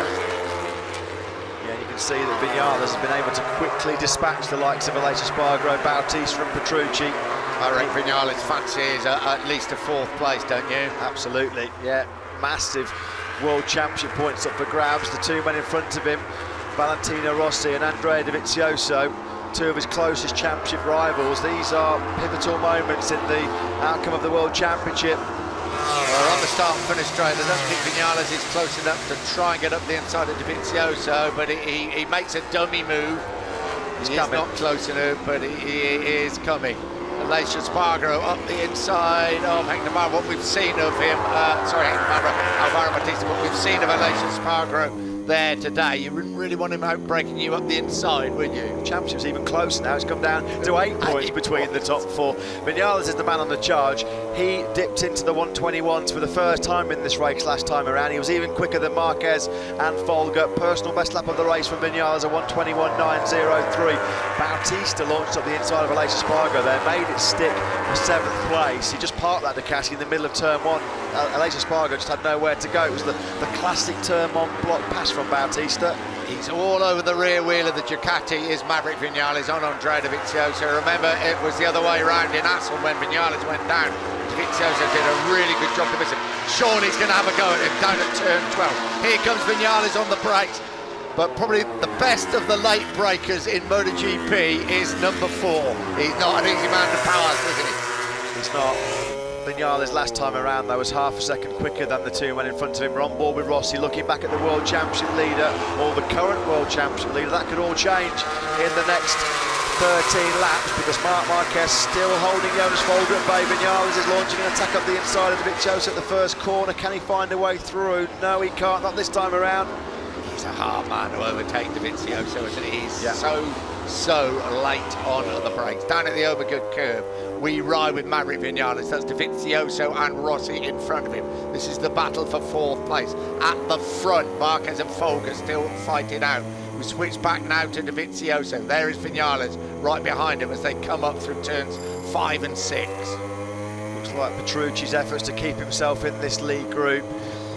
Yeah, you can see that Vinales has been able to quickly dispatch the likes of Aleix Espargaro, Bautista and Petrucci. I reckon Vinales fancies at least a 4th place, don't you? Absolutely, yeah. Massive World Championship points up for grabs. The two men in front of him, Valentino Rossi and Andrea Dovizioso, two of his closest championship rivals. These are pivotal moments in the outcome of the World Championship. Well, on the start and finish straight, I don't think Vinales is close enough to try and get up the inside of Dovizioso, but he makes a dummy move. He's not close enough, but he is coming. Aleix Espargaro up the inside of Hector Navarro. What we've seen of him, Alvaro Batista, what we've seen of Aleix Espargaro there today, you wouldn't really want him out breaking you up the inside, would you? The championship's even closer now. It's come down to 8 points between the top 4. Vinales is the man on the charge. He dipped into the 121s for the first time in this race last time around. He was even quicker than Marquez and Folger. Personal best lap of the race from Vinales, a 121.903. Bautista launched up the inside of Aleix Espargaro there, made it stick for 7th place. He just parked that Ducati in the middle of turn 1. Aleix Espargaro just had nowhere to go. It was the classic turn 1 block pass from Bautista. He's all over the rear wheel of the Ducati, is Maverick Vinales on Andrea Dovizioso. Remember, it was the other way around in Assen when Vinales went down. Dovizioso did a really good job to miss him. Shawnee's going to have a go at him down at turn 12. Here comes Vinales on the brakes. But probably the best of the late breakers in MotoGP is number 4. He's not an easy man to pass, is he? He's not. Vinales last time around though was half a second quicker than the two men in front of him. We're on board with Rossi, looking back at the World Championship leader, or the current World Championship leader. That could all change in the next 13 laps, because Marc Marquez still holding Jonas Folger at bay. Vinales is launching an attack up the inside of Dovizioso at the first corner. Can he find a way through? No, he can't, not this time around. He's a hard man to overtake Dovizioso, isn't he? He's so late on the brakes. Down at the Overgood curve, we ride with Maverick Vinales. That's Dovizioso and Rossi in front of him. This is the battle for 4th place. At the front, Marquez and Folger still fighting out. We switch back now to Dovizioso. There is Vinales right behind him as they come up through turns 5 and 6. Looks like Petrucci's efforts to keep himself in this lead group.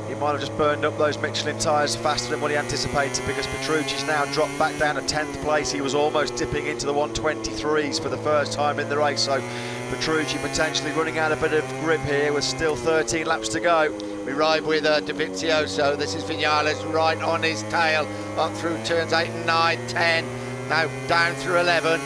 He might have just burned up those Michelin tyres faster than what he anticipated, because Petrucci's now dropped back down to 10th place. He was almost dipping into the 123s for the first time in the race, so Petrucci potentially running out a bit of grip here with still 13 laps to go. We ride with Dovizioso. This is Vinales right on his tail up through turns 8 and 9, 10. now down through 11,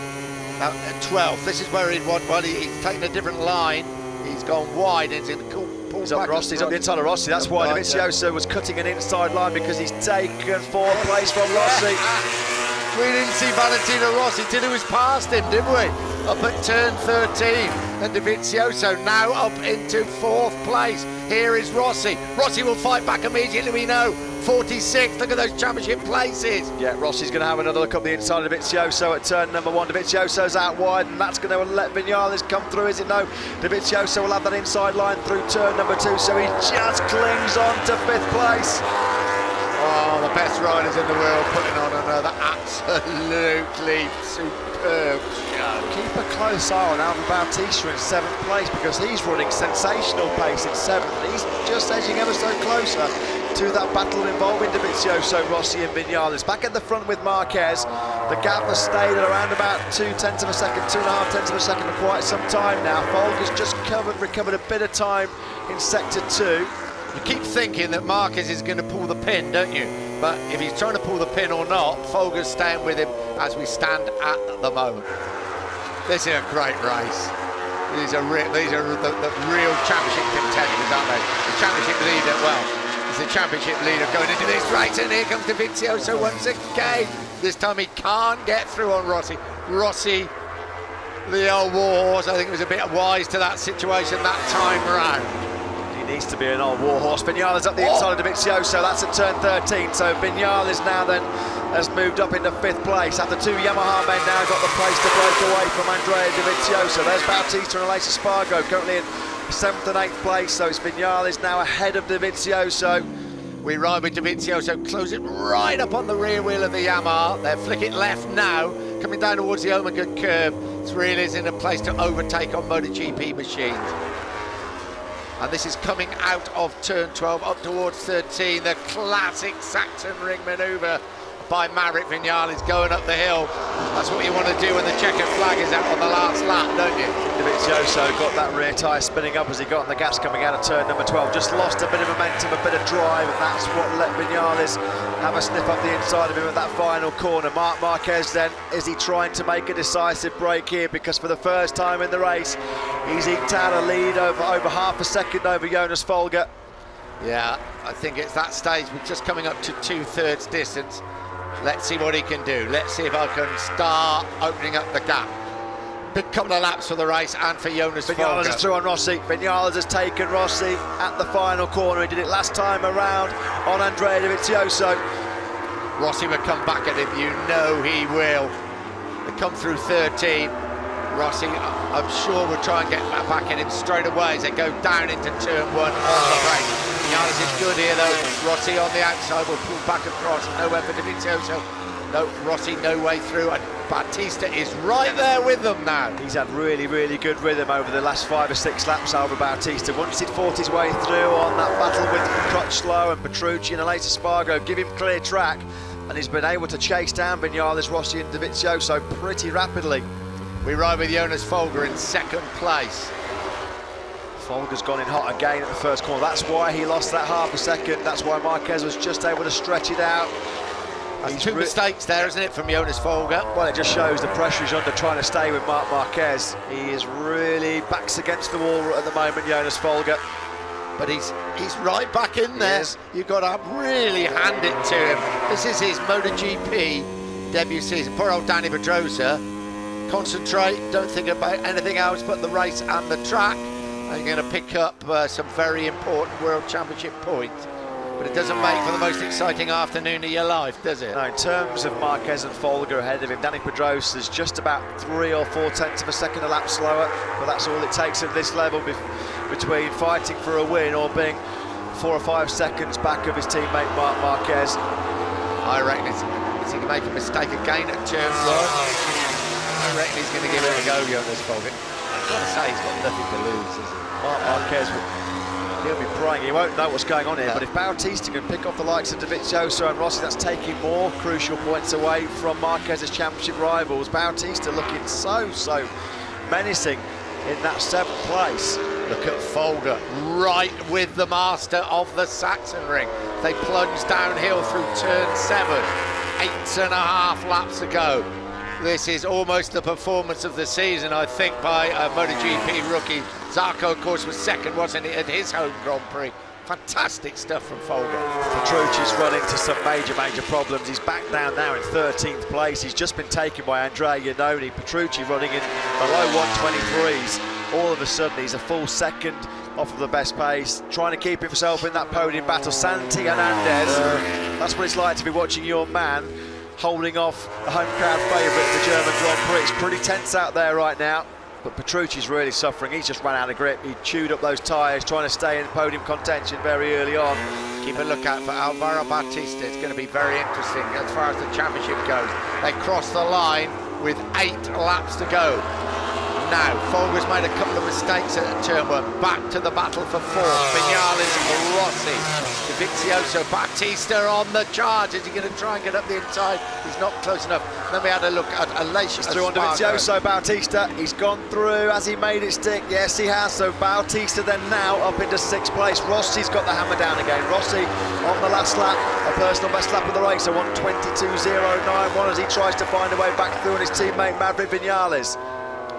now 12th. This is where he'd want, well, he's taken a different line. He's gone wide and he's going to pull He's up Rossi, he's up the inside of Rossi. That's why Dovizioso was cutting an inside line, because he's taken 4th place from Rossi. We didn't see Valentino Rossi till he was past him, didn't we? Up at turn 13, and Dovizioso now up into 4th place. Here is Rossi. Rossi will fight back immediately, we know. 46th, look at those championship places. Yeah, Rossi's going to have another look up the inside of Dovizioso at turn number 1. Dovizioso's out wide, and that's going to let Vinales come through, is it? No, Dovizioso will have that inside line through turn number 2, so he just clings on to 5th place. Oh, the best riders in the world putting on another absolutely superb show. Keep a close eye on Alvaro Bautista in 7th place, because he's running sensational pace in 7th. He's just edging ever so closer to that battle involving Dovizioso, Rossi and Vinales. Back at the front with Marquez. The gap has stayed at around about 2/10 of a second, 2.5 tenths of a second for quite some time now. Folger's just recovered a bit of time in sector 2. You keep thinking that Marquez is going to pull the pin, don't you? But if he's trying to pull the pin or not, Folger's staying with him as we stand at the moment. This is a great race. These are the real championship contenders, aren't they? The championship leader, well, it's the championship leader going into this race, and here comes Dovizioso once again. This time he can't get through on Rossi. Rossi, the old warhorse, I think was a bit wise to that situation that time round. Needs to be an old warhorse. Vinales up the inside of Dovizioso. That's at turn 13. So Vinales now then has moved up into 5th place. After 2 Yamaha men now got the place to break away from Andrea Dovizioso. There's Bautista and Aleix Espargo currently in 7th and 8th place. So it's Vinales now ahead of Dovizioso. We ride with Dovizioso, close it right up on the rear wheel of the Yamaha. They're flick it left now, coming down towards the Omega curve. It's really in a place to overtake on MotoGP machines. And this is coming out of turn 12 up towards 13, the classic Sachsen-king manoeuvre by Maverick Vinales going up the hill. That's what you want to do when the checkered flag is out on the last lap, don't you? Dovizioso got that rear tyre spinning up as he got on the gas coming out of turn number 12. Just lost a bit of momentum, a bit of drive, and that's what let Vinales have a sniff up the inside of him at that final corner. Marc Marquez then, is he trying to make a decisive break here? Because for the first time in the race, he's eked out a lead over half a second over Jonas Folger. Yeah, I think it's that stage. We're just coming up to 2/3 distance. Let's see what he can do. Let's see if I can start opening up the gap. Big couple of laps for the race and for Jonas Folger. Vinales is through on Rossi. Vinales has taken Rossi at the final corner. He did it last time around on Andrea Dovizioso. Rossi will come back at him, you know he will. They come through 13. Rossi, I'm sure, will try and get back at him straight away as they go down into turn 1 on the break. Vinales is good here though. Rossi on the outside will pull back across. Nowhere for Dovizioso. No, Rossi no way through, and Bautista is right there with them now. He's had really, really good rhythm over the last 5 or 6 laps, Alvaro Bautista. Once he'd fought his way through on that battle with Crutchlow and Petrucci and Aleix Espargo, give him clear track, and he's been able to chase down Vinales, Rossi and Dovizioso pretty rapidly. We ride with Jonas Folger in 2nd place. Folger's gone in hot again at the first corner. That's why he lost that half a second. That's why Marquez was just able to stretch it out. That's 2 mistakes there, isn't it, from Jonas Folger? Well, it just shows the pressure he's under trying to stay with Marc Marquez. He is really backs against the wall at the moment, Jonas Folger. But he's right back in there. You've got to really hand it to him. This is his MotoGP debut season. Poor old Danny Pedrosa. Concentrate, don't think about anything else but the race and the track. And you're going to pick up some very important World Championship points. But it doesn't make for the most exciting afternoon of your life, does it? No, in terms of Marquez and Folger ahead of him, Danny Pedrosa is just about 3 or 4 tenths of a second a lap slower, but that's all it takes at this level between fighting for a win or being 4 or 5 seconds back of his teammate Marc Marquez. I reckon is he going to make a mistake again at turn 1? I reckon he's going to give it a go, Jonas Folger. I've got to say, he's got nothing to lose, is he? Marc Marquez, he'll be praying. He won't know what's going on here, but if Bautista can pick off the likes of Dovizioso and Rossi, that's taking more crucial points away from Marquez's championship rivals. Bautista looking so menacing in that 7th place. Look at Folger, right with the master of the Sachsen-king. They plunge downhill through turn 7, 8.5 laps ago. This is almost the performance of the season, I think, by MotoGP rookie. Zarco, of course, was second, wasn't he, at his home Grand Prix. Fantastic stuff from Folger. Petrucci's run into some major problems. He's back down now in 13th place. He's just been taken by Andrea Iannone. Petrucci running in below 123s. All of a sudden, he's a full second off of the best pace, trying to keep himself in that podium battle. Santi Hernandez, that's what it's like to be watching your man holding off a home crowd favourite at the German Grand Prix. It's pretty tense out there right now, but Petrucci's really suffering. He's just run out of grip. He chewed up those tyres, trying to stay in podium contention very early on. Keep a look out for Alvaro Bautista. It's going to be very interesting as far as the championship goes. They cross the line with 8 laps to go. Now, Folger's made a couple of mistakes at turn 1. Back to the battle for 4th. Vinales, Rossi, Dovizioso, Bautista on the charge. Is he going to try and get up the inside? He's not close enough. Then we had a look at Aleix. He's through on Dovizioso, Bautista. He's gone through. Has he made it stick? Yes, he has. So Bautista then now up into 6th place. Rossi's got the hammer down again. Rossi on the last lap, a personal best lap of the race, a 1:22.091 as he tries to find a way back through on his teammate Maverick Vinales.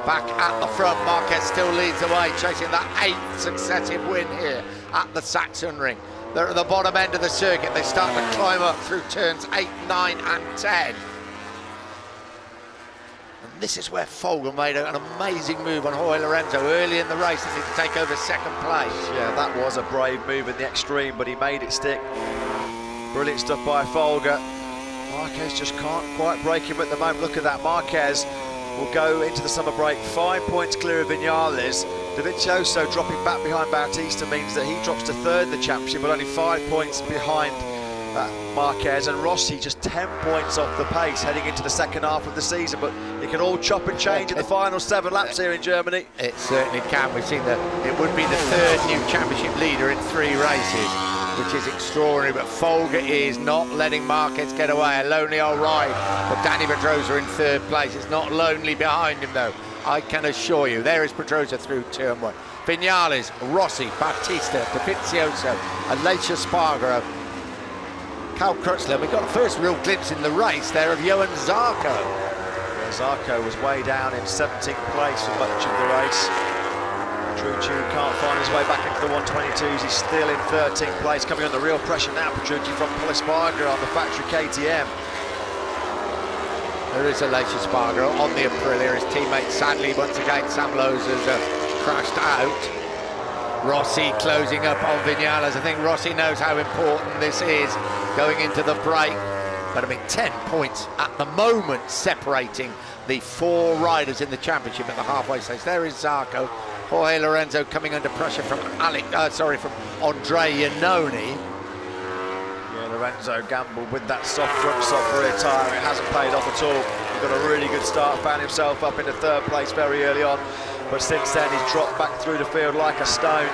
Back at the front, Marquez still leads the way, chasing that 8th successive win here at the Sachsen-ring. They're at the bottom end of the circuit. They start to climb up through turns 8, 9 and 10. And this is where Folger made an amazing move on Jorge Lorenzo early in the race as he to take over 2nd place. Yeah, that was a brave move in the extreme, but he made it stick. Brilliant stuff by Folger. Marquez just can't quite break him at the moment. Look at that, Marquez will go into the summer break 5 points clear of Vinales. Dovizioso dropping back behind Bautista means that he drops to 3rd in the championship, but only 5 points behind Marquez. And Rossi just 10 points off the pace heading into the second half of the season, but it can all chop and change in the final 7 laps here in Germany. It certainly can. We've seen that it would be the 3rd new championship leader in 3 races, which is extraordinary, but Folger is not letting Marquez get away. A lonely old ride for Danny Pedrosa in 3rd place. It's not lonely behind him though, I can assure you. There is Pedrosa through turn 1. Vinales, Rossi, Bautista, Dovizioso, Aleix Espargaro, Cal Crutchlow. We got a first real glimpse in the race there of Johan Zarco. Yeah, Zarco was way down in 17th place for much of the race. Petrucci can't find his way back into the 122s. He's still in 13th place, coming under real pressure now. Petrucci from Espargaro on the factory KTM. There is Aleix Espargaro on the Aprilia. His teammate, sadly, once again, Sam Lowes has crashed out. Rossi closing up on Vinales. I think Rossi knows how important this is going into the break. But I mean, 10 points at the moment separating the 4 riders in the championship at the halfway stage. There is Zarco. Jorge Lorenzo coming under pressure from from Andrea Iannone. Yeah, Lorenzo gambled with that soft front, soft rear tyre. It hasn't paid off at all. He got a really good start, found himself up into 3rd place very early on, but since then he's dropped back through the field like a stone.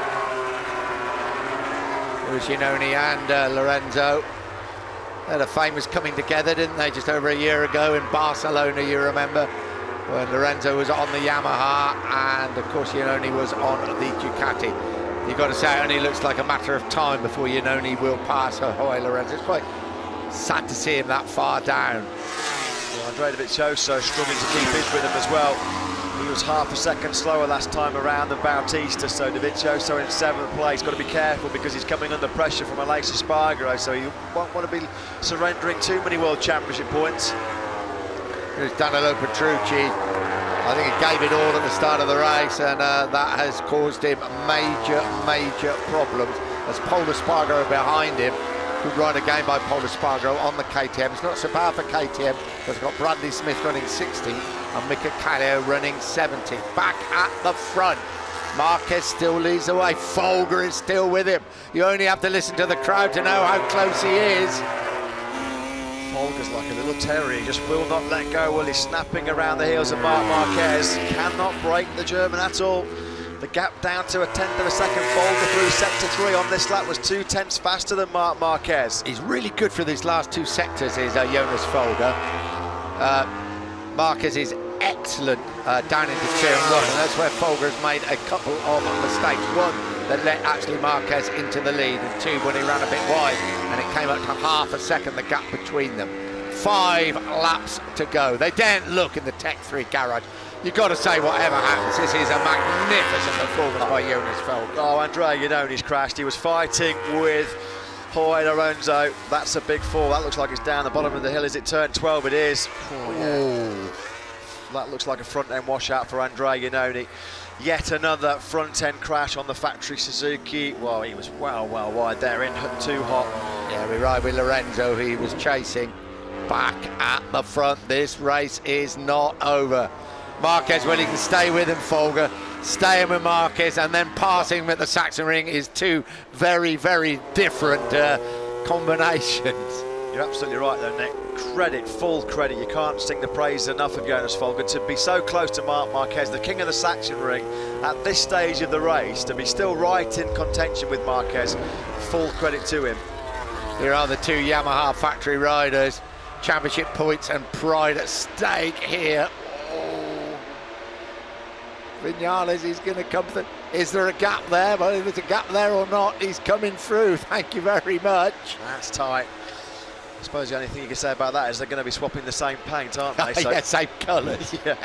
It was Iannone and Lorenzo. They had a famous coming together, didn't they, just over a year ago in Barcelona, you remember, when Lorenzo was on the Yamaha and of course Iannone was on the Ducati. You've got to say it only looks like a matter of time before Iannone will pass Jorge Lorenzo. It's quite sad to see him that far down. Well, Andrea Dovizioso struggling to keep his rhythm as well. He was half a second slower last time around than Bautista, so Dovizioso in 7th place. Got to be careful because he's coming under pressure from Aleix Espargaro, so you won't want to be surrendering too many World Championship points. It was Danilo Petrucci. I think he gave it all at the start of the race, and that has caused him major problems. As Paul Espargaro behind him, good ride again by Paul Espargaro on the KTM. It's not so bad for KTM, because got Bradley Smith running 16th and Mika Kallio running 17th. Back at the front, Marquez still leads the way. Folger is still with him. You only have to listen to the crowd to know how close he is. Folger's like a little terrier, he just will not let go while he's snapping around the heels of Marc Marquez. Cannot break the German at all. The gap down to 1/10 of a second. Folger through sector 3 on this lap was 2/10 faster than Marc Marquez. He's really good for these last 2 sectors, is Jonas Folger. Marquez is excellent down into turn 1, and that's where Folger has made a couple of mistakes. One that let actually Marquez into the lead, and 2 when he ran a bit wide and it came up to half a second, the gap between them. 5 laps to go. They daren't look in the Tech 3 garage. You've got to say, whatever happens, this is a magnificent performance by Jonas Folger. Oh, Andrea Iannone's crashed. He was fighting with Jorge Lorenzo. That's a big fall. That looks like it's down the bottom of the hill. Is it turn 12? It is. Oh, yeah. That looks like a front end washout for Andrea Iannone. Yet another front end crash on the factory Suzuki. Well, he was well wide there, in too hot. Yeah, we ride with Lorenzo, he was chasing back at the front. This race is not over. Marquez, well, he can stay with him, Folger, staying with Marquez and then passing him at the Sachsen-king is two very, very different combinations. You're absolutely right though, Nick. Credit, full credit. You can't sing the praise enough of Jonas Folger to be so close to Marc Marquez, the king of the Sachsen-king, at this stage of the race, to be still right in contention with Marquez. Full credit to him. Here are the two Yamaha factory riders. Championship points and pride at stake here. Oh. Vinales is going to come through. Is there a gap there? Well, if there's a gap there or not, he's coming through. Thank you very much. That's tight. I suppose the only thing you can say about that is they're going to be swapping the same paint, aren't they? So yeah, same colours. Yeah.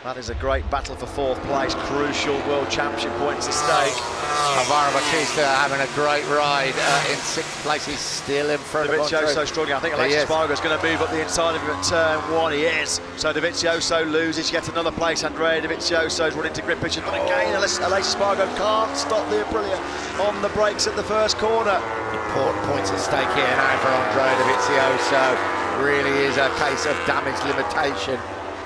That is a great battle for 4th place. Crucial World Championship points at stake. Alvaro Bautista having a great ride in 6th place. He's still in front of Dovizioso struggling. I think Alexis Spargo is going to move up the inside of him at turn 1. He is. So Dovizioso loses yet another place. Andrea Dovizioso is running to grip pitches, but again Alexis Spargo can't stop the Aprilia on the brakes at the first corner. Important points at stake here now for Andrea Dovizioso. Really is a case of damage limitation.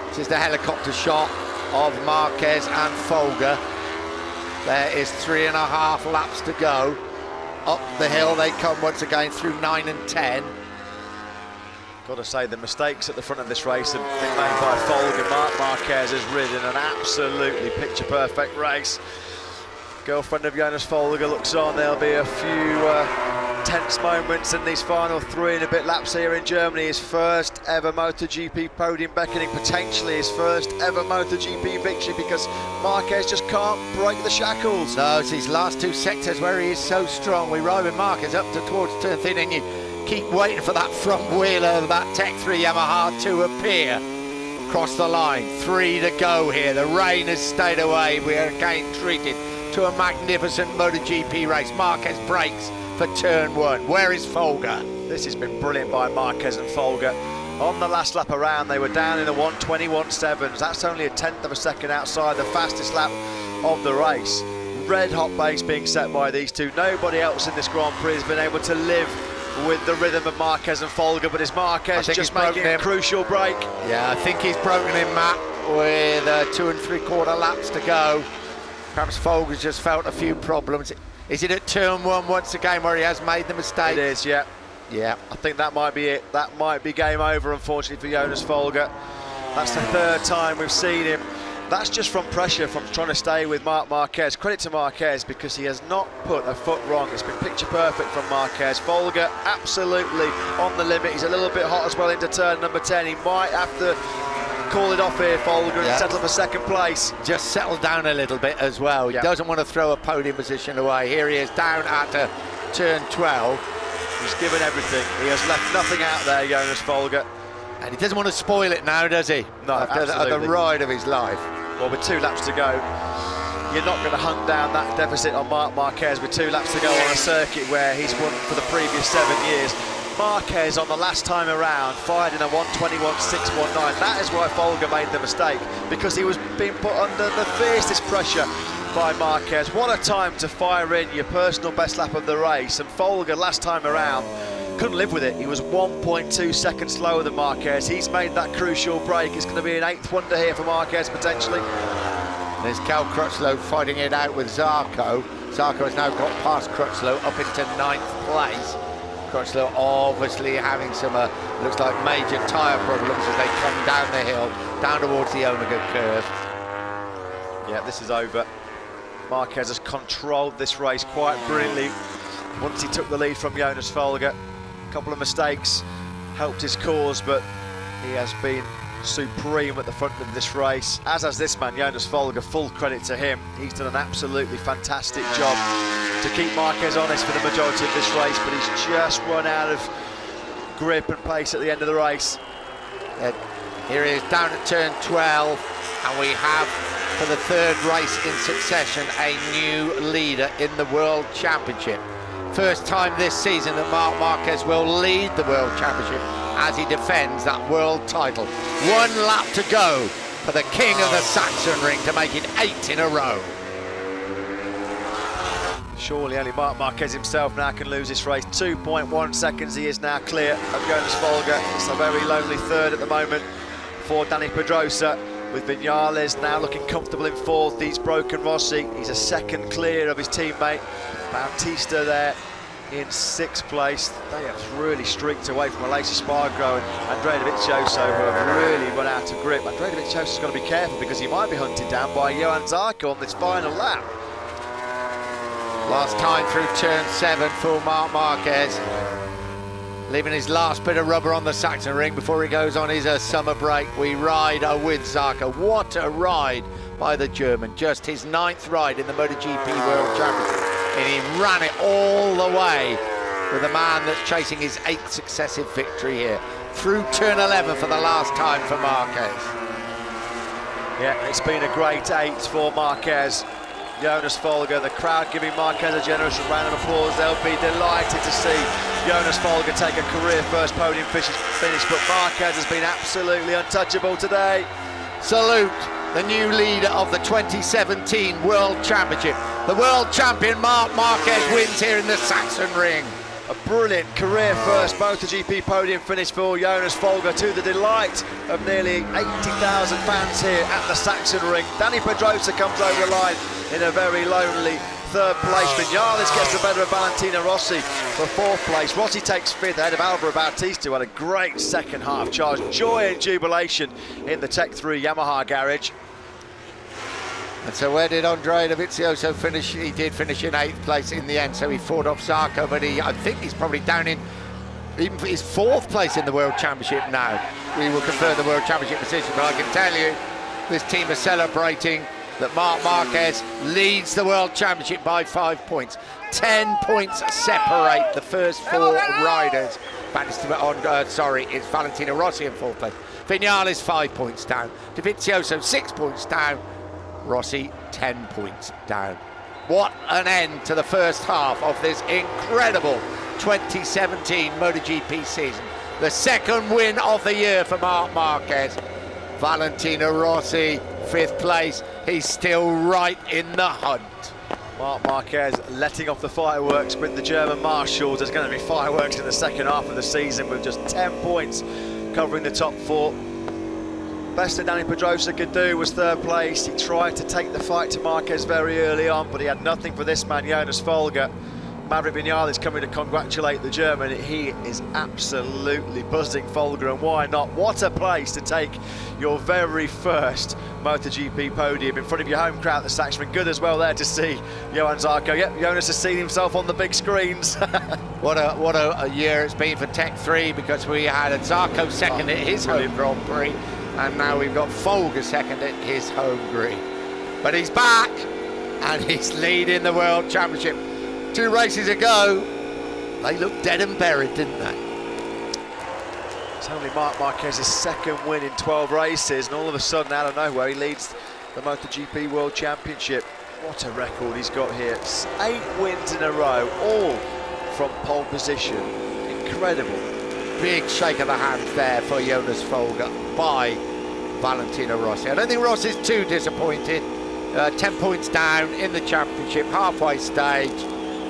This is the helicopter shot of Marquez and Folger. There is 3.5 laps to go. Up the hill they come once again through 9 and 10. Got to say, the mistakes at the front of this race have been made by Folger. Marc Marquez has ridden an absolutely picture-perfect race. Girlfriend of Jonas Folger looks on. There'll be a few tense moments in these final 3 and a bit laps here in Germany. His first ever MotoGP podium beckoning, potentially his first ever MotoGP victory, because Marquez just can't break the shackles. No, it's his last 2 sectors where he is so strong. We ride with Marquez up towards turn 3 and you keep waiting for that front wheel of that Tech 3 Yamaha to appear. Across the line, 3 to go here. The rain has stayed away. We are again treated to a magnificent MotoGP race. Marquez brakes for turn 1. Where is Folger? This has been brilliant by Marquez and Folger. On the last lap around, they were down in the 1:21.7s. That's only a 1/10 of a second outside the fastest lap of the race. Red hot pace being set by these two. Nobody else in this Grand Prix has been able to live with the rhythm of Marquez and Folger, but is Marquez just making a crucial break? Yeah, I think he's broken him, Matt, with 2 3/4 laps to go. Perhaps Folger's just felt a few problems. Is it at turn 1 once again where he has made the mistake? It is, yeah. Yeah. I think that might be it. That might be game over, unfortunately, for Jonas Folger. That's the 3rd time we've seen him. That's just from pressure, from trying to stay with Marc Marquez. Credit to Marquez, because he has not put a foot wrong. It's been picture perfect from Marquez. Folger absolutely on the limit. He's a little bit hot as well into turn number 10. He might have to call it off here, Folger, and settle for 2nd place. Just settle down a little bit as well. He doesn't want to throw a podium position away. Here he is down at turn 12. He's given everything. He has left nothing out there, Jonas Folger. And he doesn't want to spoil it now, does he? No, after the ride of his life. Well, with 2 laps to go, you're not going to hunt down that deficit on Marc Marquez with 2 laps to go on a circuit where he's won for the previous 7 years. Marquez on the last time around fired in a 1:21.619. That is why Folger made the mistake, because he was being put under the fiercest pressure by Marquez. What a time to fire in your personal best lap of the race, and Folger last time around couldn't live with it. He was 1.2 seconds slower than Marquez. He's made that crucial break. It's going to be an 8th wonder here for Marquez potentially. There's Cal Crutchlow fighting it out with Zarco. Zarco has now got past Crutchlow up into 9th place. Crutchlow obviously having some, looks like major tyre problems as they come down the hill, down towards the Omega curve. Yeah, this is over. Marquez has controlled this race quite brilliantly once he took the lead from Jonas Folger. A couple of mistakes helped his cause, but he has been supreme at the front of this race, as has this man, Jonas Folger. Full credit to him. He's done an absolutely fantastic job to keep Marquez honest for the majority of this race, but he's just run out of grip and pace at the end of the race. Here he is down at turn 12, and we have, for the third race in succession, a new leader in the World Championship. First time this season that Marc Marquez will lead the World Championship as he defends that world title. 1 lap to go for the king of the Sachsen-ring to make it 8 in a row. Surely only Marc Marquez himself now can lose this race. 2.1 seconds he is now clear of Jonas Folger. It's a very lonely third at the moment for Dani Pedrosa, with Vinales now looking comfortable in fourth. He's broken Rossi. He's a second clear of his teammate Bautista there in 6th place. They have really streaked away from Aleix Espargaro and Andrea Dovizioso, who have really run out of grip. Andrea Dovizioso's got to be careful because he might be hunted down by Johan Zarco on this final lap. Last time through turn 7 for Marc Marquez, leaving his last bit of rubber on the Sachsen-ring before he goes on his summer break. We ride with Zarco. What a ride by the German. Just his 9th ride in the MotoGP World Championship, and he ran it all the way with a man that's chasing his 8th successive victory here. Through turn 11 for the last time for Marquez. Yeah, it's been a great 8 for Marquez. Jonas Folger, the crowd giving Marquez a generous round of applause. They'll be delighted to see Jonas Folger take a career first podium finish, but Marquez has been absolutely untouchable today. Salute the new leader of the 2017 World Championship. The world champion Marc Marquez wins here in the Sachsen-ring. A brilliant career first MotoGP podium finish for Jonas Folger, to the delight of nearly 80,000 fans here at the Sachsen-ring. Dani Pedrosa comes over the line in a very lonely 3rd place. Vinales gets the better of Valentino Rossi for 4th place. Rossi takes 5th ahead of Alvaro Bautista, who had a great second half charge. Joy and jubilation in the Tech 3 Yamaha garage. And so where did Andrea Dovizioso finish? He did finish in 8th place in the end, so he fought off Zarco, but I think he's probably down in even his 4th place in the World Championship now. We will confirm the World Championship position, but I can tell you this team is celebrating that Marc Marquez leads the World Championship by 5 points. 10 points separate the first 4 riders. It's Valentino Rossi in 4th place. Vinales 5 points down. Dovizioso 6 points down. Rossi 10 points down. What an end to the first half of this incredible 2017 MotoGP season. The 2nd win of the year for Marc Marquez. Valentino Rossi 5th place. He's still right in the hunt. Marc Marquez letting off the fireworks with the German marshals. There's going to be fireworks in the second half of the season with just 10 points covering the top 4. Best that Dani Pedrosa could do was 3rd place. He tried to take the fight to Marquez very early on, but he had nothing for this man, Jonas Folger. Maverick Vinales coming to congratulate the German. He is absolutely buzzing Folger, and why not? What a place to take your very first MotoGP podium in front of your home crowd at the Sachsen-ring. Good as well there to see Johan Zarco. Yep, Jonas has seen himself on the big screens. What a year it's been for Tech 3, because we had Zarco second at his home Grand Prix, and now we've got Folger second at his home Prix. But he's back, and he's leading the World Championship. 2 races ago, they looked dead and buried, didn't they? It's only Marc Marquez's 2nd win in 12 races, and all of a sudden, out of nowhere, he leads the MotoGP World Championship. What a record he's got here. 8 wins in a row, all from pole position. Incredible. Big shake of the hands there for Jonas Folger by Valentino Rossi. I don't think Rossi's too disappointed. 10 points down in the championship, halfway stage.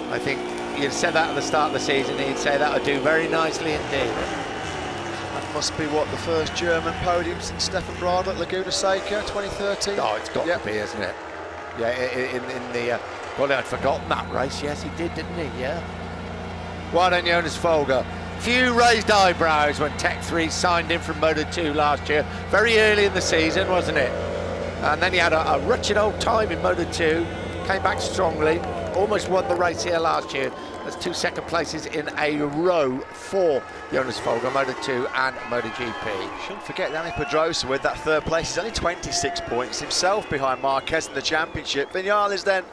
I think you'd said that at the start of the season, he'd say that would do very nicely indeed. That must be what, the first German podium since Stefan Bradl at Laguna Seca 2013? Oh, it's got to be, isn't it? Yeah, in the well, I'd forgotten that race. Yes, he did, didn't he? Yeah. Well done, Jonas Folger. Few raised eyebrows when Tech 3 signed in from Moto2 last year. Very early in the season, wasn't it? And then he had a wretched old time in Moto2, came back strongly, almost won the race here last year. That's 2 second places in a row for Jonas Folger, Moto2 and MotoGP. Shouldn't forget Dani Pedrosa with that 3rd place. He's only 26 points himself behind Marquez in the championship. Vinales then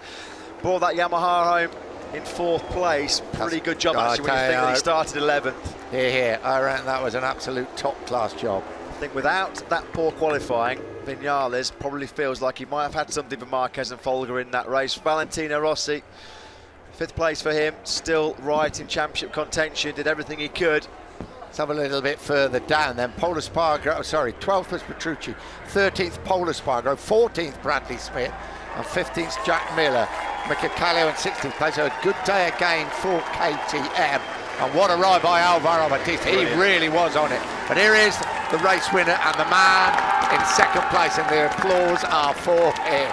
brought that Yamaha home in 4th place. Pretty good job actually when you think that he started 11th. Here. I reckon that was an absolute top-class job. I think without that poor qualifying, Vinales probably feels like he might have had something for Marquez and Folger in that race. Valentino Rossi, 5th place for him, still right in championship contention, did everything he could. Let's have a little bit further down then. Pol Espargaro, 12th was Petrucci, 13th Pol Espargaro, 14th Bradley Smith, and 15th Jack Miller. Mika Kallio in 16th place. So a good day again for KTM. And what a ride by Alvaro Bautista. He really was on it. But here is the race winner and the man in 2nd place, and the applause are for him.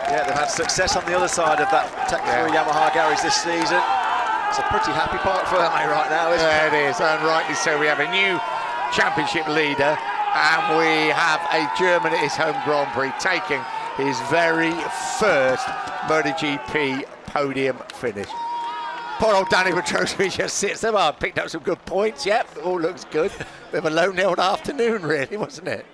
Yeah, they've had success on the other side of that Tech 3 Yamaha garage this season. It's a pretty happy Parc Ferme right now, isn't it? It is, and rightly so. We have a new championship leader, and we have a German at his home Grand Prix taking his very first MotoGP podium finish. Poor old Danny Pedrosa just sits there. Well, picked up some good points. Yep, all looks good. Bit of a lonely old afternoon, really, wasn't it?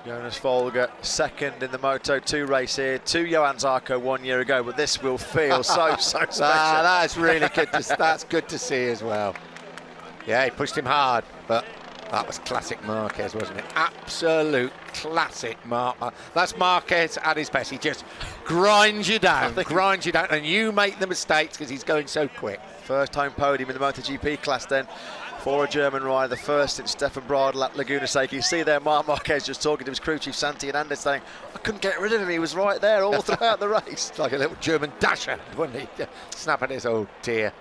Jonas Folger, 2nd in the Moto2 race here. 2 Johan Zarco 1 year ago, but this will feel so special. That's really good. That's good to see as well. Yeah, he pushed him hard, but that was classic Marquez, wasn't it? Absolute classic That's Marquez at his best. He just grinds you down, and you make the mistakes because he's going so quick. First home podium in the MotoGP class then for a German rider, the first since Stefan Bradl at Laguna Seca. You see there Marc Marquez just talking to his crew chief Santi Hernandez saying, I couldn't get rid of him, he was right there all throughout the race. Like a little German dasher, wasn't he? Snapping his old dear.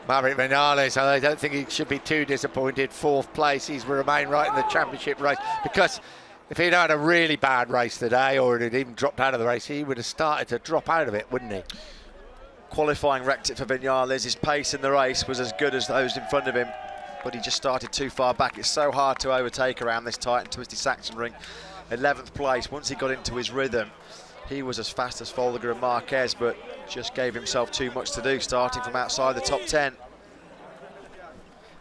Maverick Vinales, I don't think he should be too disappointed. 4th place, he's remained right in the championship race, because if he'd had a really bad race today, or he'd even dropped out of the race, he would have started to drop out of it, wouldn't he? Qualifying wrecked it for Vinales. His pace in the race was as good as those in front of him, but he just started too far back. It's so hard to overtake around this tight and twisty Sachsen-ring. 11th place, once he got into his rhythm, he was as fast as Folger and Marquez, but just gave himself too much to do, starting from outside the top 10.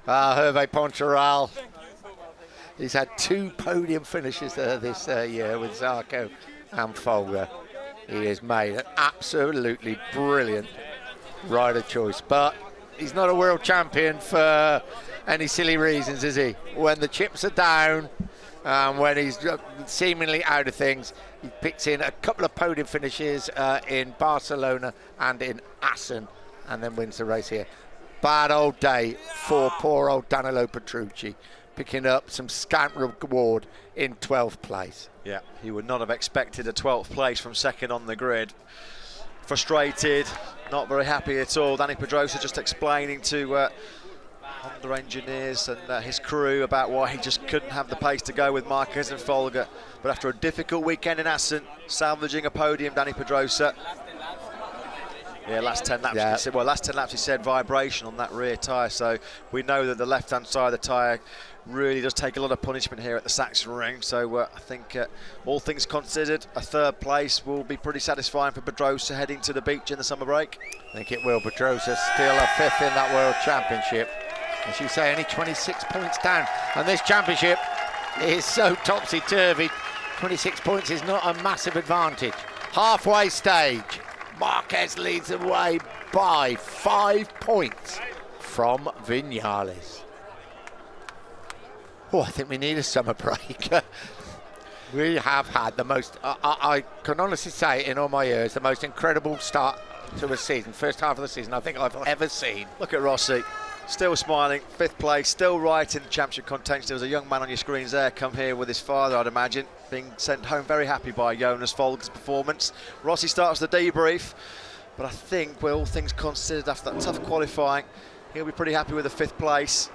Hervé Poncharal. He's had 2 podium finishes this year with Zarco and Folger. He has made an absolutely brilliant rider choice, but he's not a world champion for any silly reasons, is he? When the chips are down, when he's seemingly out of things, he picks in a couple of podium finishes in Barcelona and in Assen, and then wins the race here. Bad old day for poor old Danilo Petrucci, picking up some scant reward in 12th place. Yeah, he would not have expected a 12th place from 2nd on the grid. Frustrated, not very happy at all. Danny Pedrosa just explaining to Honda engineers and his crew about why he just couldn't have the pace to go with Marquez and Folger. But after a difficult weekend in Assen, salvaging a podium, Danny Pedrosa. Yeah, last 10 laps. Yeah. Well, last 10 laps he said vibration on that rear tyre, so we know that the left-hand side of the tyre really does take a lot of punishment here at the Sachsen-ring. So I think all things considered, a 3rd place will be pretty satisfying for Pedrosa heading to the beach in the summer break. I think it will. Pedrosa still a 5th in that World Championship. As you say, only 26 points down. And this championship is so topsy-turvy. 26 points is not a massive advantage. Halfway stage, Marquez leads the way by 5 points from Vinales. Oh, I think we need a summer break. We have had the most, I can honestly say in all my years, the most incredible start to a season, first half of the season I think I've ever seen. Look at Rossi, still smiling, 5th place, still right in the championship contention. There was a young man on your screens there, come here with his father, I'd imagine, being sent home very happy by Jonas Folger's performance. Rossi starts the debrief, but I think, with all things considered, after that tough qualifying, he'll be pretty happy with the 5th place.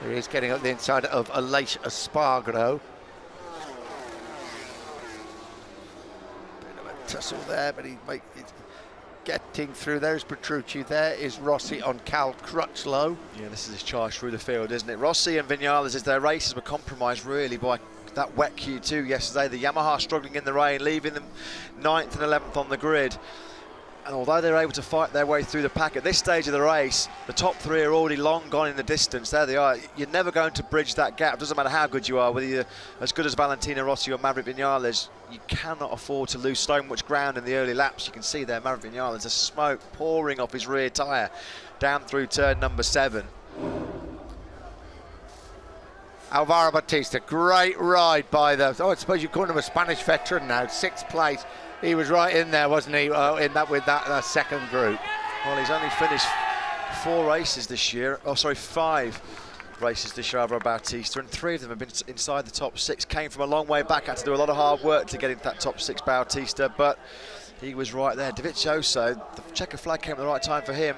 Here he is getting up the inside of Aleix Espargaro. Bit of a tussle there, but he's getting through. There's Petrucci, there is Rossi on Cal Crutchlow. Yeah, this is his charge through the field, isn't it? Rossi and Vinales, as their races were compromised really by that wet Q2 yesterday. The Yamaha struggling in the rain, leaving them 9th and 11th on the grid. And although they're able to fight their way through the pack at this stage of the race, the top three are already long gone in the distance. There they are. You're never going to bridge that gap. Doesn't matter how good you are, whether you're as good as Valentino Rossi or Maverick Vinales, you cannot afford to lose so much ground in the early laps. You can see there Maverick Vinales, the smoke pouring off his rear tyre down through turn number 7. Alvaro Bautista, great ride by the, I suppose you call him a Spanish veteran now, 6th place. He was right in there, wasn't he, in that with that second group. Well, he's only finished 4 races this year, 5 races this year, Alvaro Bautista, and 3 of them have been inside the top 6. Came from a long way back, had to do a lot of hard work to get into that top 6, Bautista, but he was right there. Dovizioso, the checker flag came at the right time for him.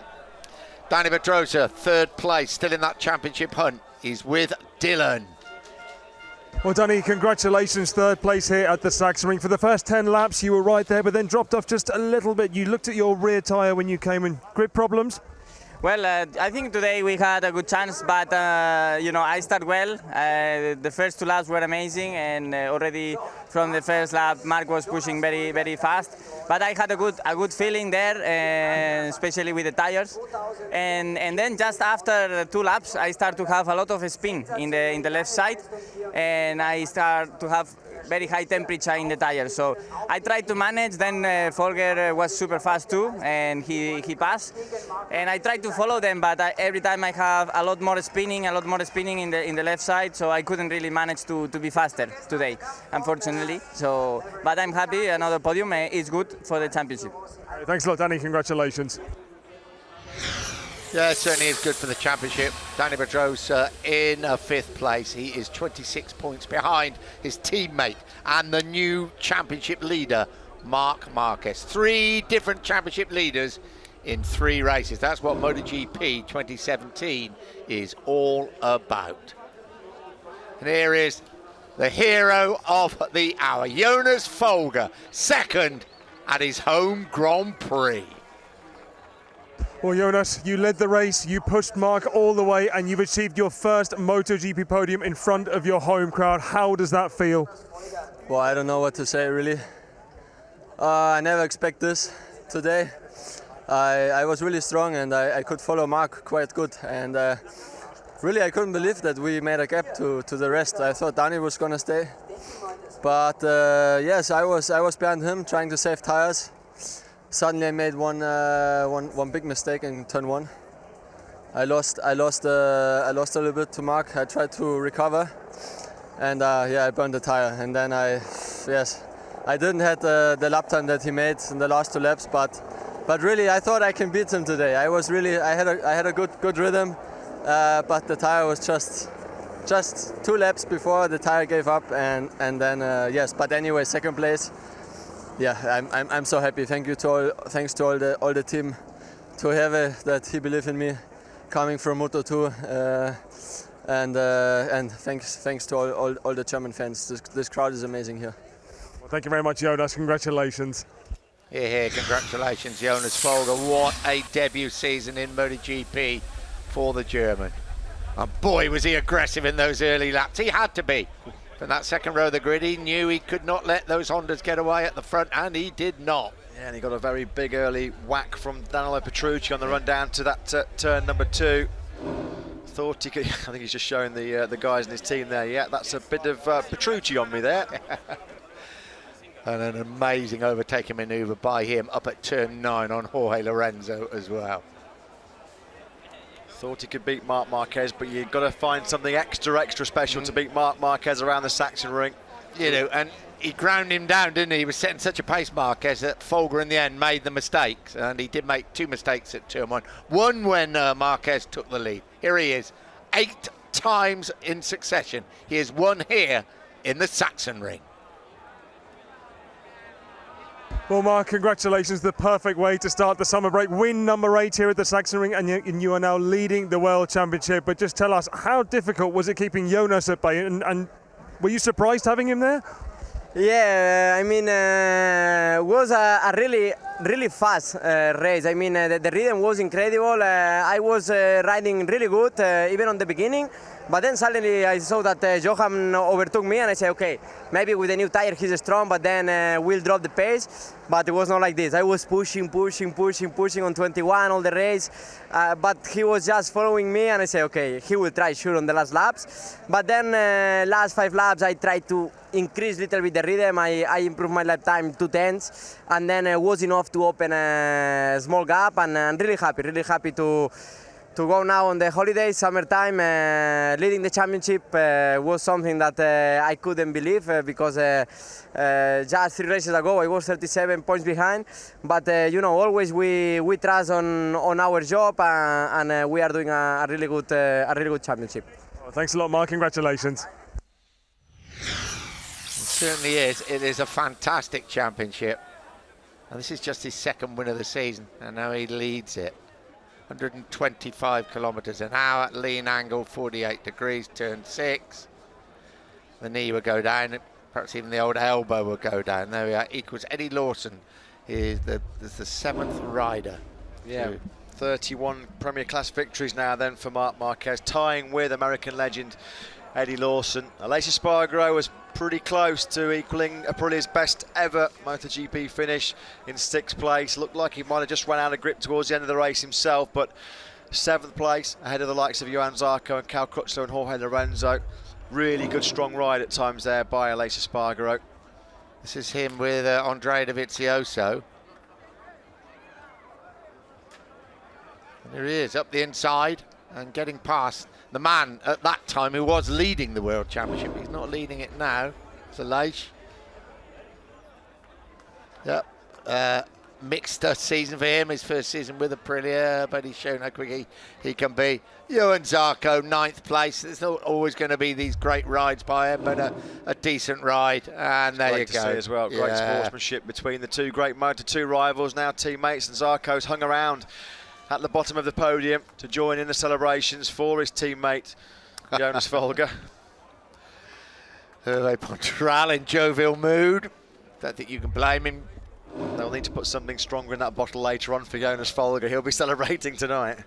Dani Pedrosa, 3rd place, still in that championship hunt. He's with Dylan. Well, Danny, congratulations, 3rd place here at the Sachsen-king. For the first 10 laps, you were right there, but then dropped off just a little bit. You looked at your rear tyre when you came in. Grip problems? Well, I think today we had a good chance, but I started well. The first 2 laps were amazing, and already from the first lap, Mark was pushing very, very fast. But I had a good feeling there, especially with the tires. And then just after 2 laps, I started to have a lot of spin in the left side, and I started to have very high temperature in the tires. So I tried to manage. Then Folger was super fast too, and he passed. And I tried to follow them, but every time I have a lot more spinning in the left side. So I couldn't really manage to be faster today, unfortunately. So, but I'm happy. Another podium is good for the championship. Thanks a lot, Danny. Congratulations. Yeah, it certainly is good for the championship. Dani Pedrosa in 5th place. He is 26 points behind his teammate and the new championship leader, Marc Marquez. 3 different championship leaders in 3 races. That's what MotoGP 2017 is all about. And here is the hero of the hour, Jonas Folger, 2nd at his home Grand Prix. Well, Jonas, you led the race, you pushed Mark all the way, and you've achieved your first MotoGP podium in front of your home crowd. How does that feel? Well, I don't know what to say, really. I never expect this today. I was really strong, and I could follow Mark quite good. And really, I couldn't believe that we made a gap to the rest. I thought Dani was going to stay. But yes, I was behind him, trying to save tires. Suddenly I made one big mistake in turn 1. I lost a little bit to Mark. I tried to recover, and I burned the tire. And then I didn't have the lap time that he made in the last 2 laps, but really I thought I can beat him today. I had a good rhythm, but the tire was just 2 laps before the tire gave up, and then yes. But anyway, 2nd place. Yeah, I'm so happy. Thanks to all the team to have that he believed in me, coming from Moto2, and thanks to all the German fans. This crowd is amazing here. Well, thank you very much, Jonas. Congratulations. Here, congratulations, Jonas Folger. What a debut season in MotoGP for the German. And boy, was he aggressive in those early laps. He had to be. From that 2nd row of the grid, he knew he could not let those Hondas get away at the front, and he did not. Yeah, and he got a very big early whack from Danilo Petrucci on the run down to that turn number 2. Thought he could, I think he's just showing the guys in his team there. Yeah, that's a bit of Petrucci on me there. And an amazing overtaking manoeuvre by him up at turn 9 on Jorge Lorenzo as well. Thought he could beat Marc Marquez, but you've got to find something extra special to beat Marc Marquez around the Sachsen-ring. You know, and he ground him down, didn't he? He was setting such a pace, Marquez, that Folger in the end made the mistakes, and he did make 2 mistakes at turn 1. One when Marquez took the lead. Here he is, 8 times in succession. He has won here in the Sachsen-ring. Well, Mark, congratulations. The perfect way to start the summer break. Win number 8 here at the Sachsen-ring, and you are now leading the World Championship. But just tell us, how difficult was it keeping Jonas at bay? And were you surprised having him there? Yeah, I mean, it was a really fast race. I mean, the rhythm was incredible. I was riding really good, even on the beginning. But then suddenly I saw that Johan overtook me, and I said, okay, maybe with the new tire he's strong, but then we'll drop the pace. But it was not like this. I was pushing on 21 all the race, but he was just following me, and I said, okay, he will try sure on the last laps. But then last 5 laps I tried to increase a little bit the rhythm. I improved my lap time 2/10, and then was enough to open a small gap, and I'm really happy to go now on the holidays, summertime. Leading the championship was something that I couldn't believe because just 3 races ago I was 37 points behind. But you know, always we trust on our job, and we are doing a really good championship. Well, thanks a lot, Mark. Congratulations. It certainly is. It is a fantastic championship, and this is just his 2nd win of the season, and now he leads it. 125 kilometers an hour, lean angle, 48 degrees, turn 6. The knee will go down, perhaps even the old elbow will go down. There we are, equals Eddie Lawson. Is the 7th rider. Yeah, 31 Premier Class victories now then for Marc Marquez, tying with American legend Eddie Lawson. Aleix Espargaro was pretty close to equaling Aprilia's best ever MotoGP finish in 6th place. Looked like he might have just run out of grip towards the end of the race himself, but 7th place ahead of the likes of Johan Zarco and Cal Crutchlow and Jorge Lorenzo. Really good strong ride at times there by Aleix Espargaro. This is him with Andrea Dovizioso. And there he is, up the inside and getting past the man at that time who was leading the World Championship. He's not leading it now. It's Aleix. Yep. Mixed season for him, his first season with Aprilia, but he's shown how quick he can be. Johan Zarco, 9th place. There's not always going to be these great rides by him, but a decent ride. And there you go. Great to see as well. Great sportsmanship between the two great Moto2 rivals, now teammates, and Zarco's hung around at the bottom of the podium to join in the celebrations for his teammate, Jonas Folger. Hervé Poncharal in jovial mood. Don't think you can blame him. They'll need to put something stronger in that bottle later on for Jonas Folger. He'll be celebrating tonight.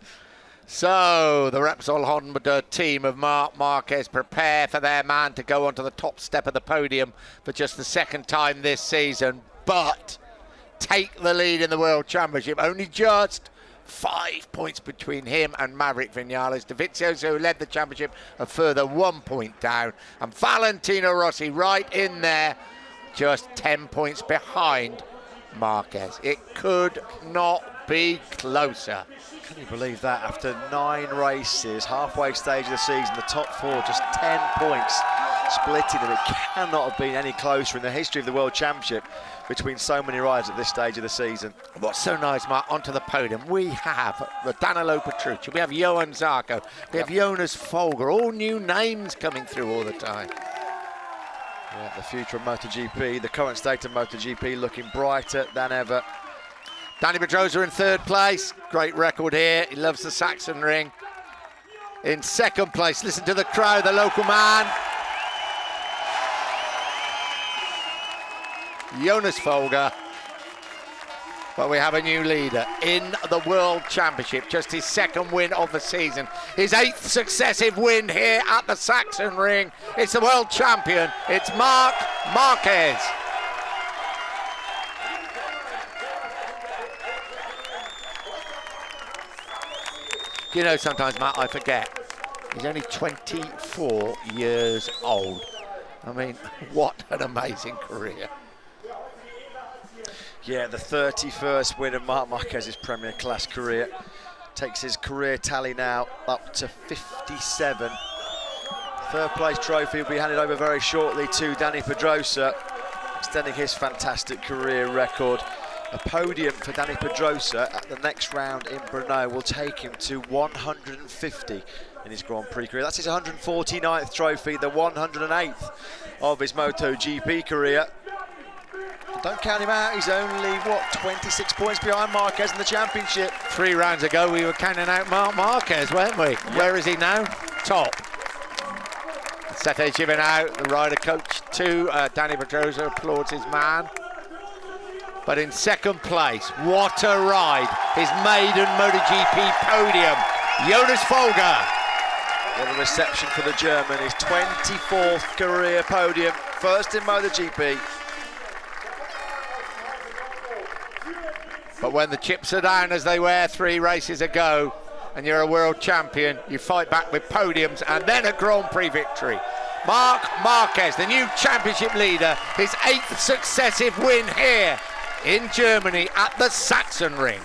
So the Repsol Honda team of Marc Marquez prepare for their man to go onto the top step of the podium for just the 2nd time this season, but take the lead in the World Championship. Only just 5 points between him and Maverick Vinales. Dovizioso, who led the championship, a further 1 point down. And Valentino Rossi right in there, just 10 points behind Marquez. It could not be closer. Can you believe that? After 9 races, halfway stage of the season, the top 4, just 10 points splitting them. It cannot have been any closer in the history of the World Championship between so many riders at this stage of the season. What's so nice, Mark, onto the podium, we have Danilo Petrucci, we have Johan Zarco, we have Jonas Folger, all new names coming through all the time. Yeah, the future of MotoGP, the current state of MotoGP looking brighter than ever. Dani Pedrosa in 3rd place, great record here, he loves the Sachsen-king. In 2nd place, listen to the crowd, the local man. Jonas Folger, but we have a new leader in the World Championship, just his 2nd win of the season, his 8th successive win here at the Sachsen-king. It's the world champion, it's Marc Marquez. You know, sometimes, Matt, I forget, he's only 24 years old. I mean, what an amazing career. Yeah, the 31st win of Marc Marquez's Premier Class career. Takes his career tally now up to 57. 3rd place trophy will be handed over very shortly to Dani Pedrosa, extending his fantastic career record. A podium for Dani Pedrosa at the next round in Brno will take him to 150 in his Grand Prix career. That's his 149th trophy, the 108th of his MotoGP career. Don't count him out, he's only, 26 points behind Marquez in the championship. 3 rounds ago, we were counting out Marc Marquez, weren't we? Yep. Where is he now? Top. Sete Gibernau, the rider coach too. Dani Pedrosa applauds his man. But in 2nd place, what a ride. His maiden MotoGP podium, Jonas Folger. What a reception for the German. His 24th career podium, first in MotoGP. But when the chips are down, as they were 3 races ago, and you're a world champion, you fight back with podiums and then a Grand Prix victory. Marc Marquez, the new championship leader, his 8th successive win here in Germany at the Sachsen-king.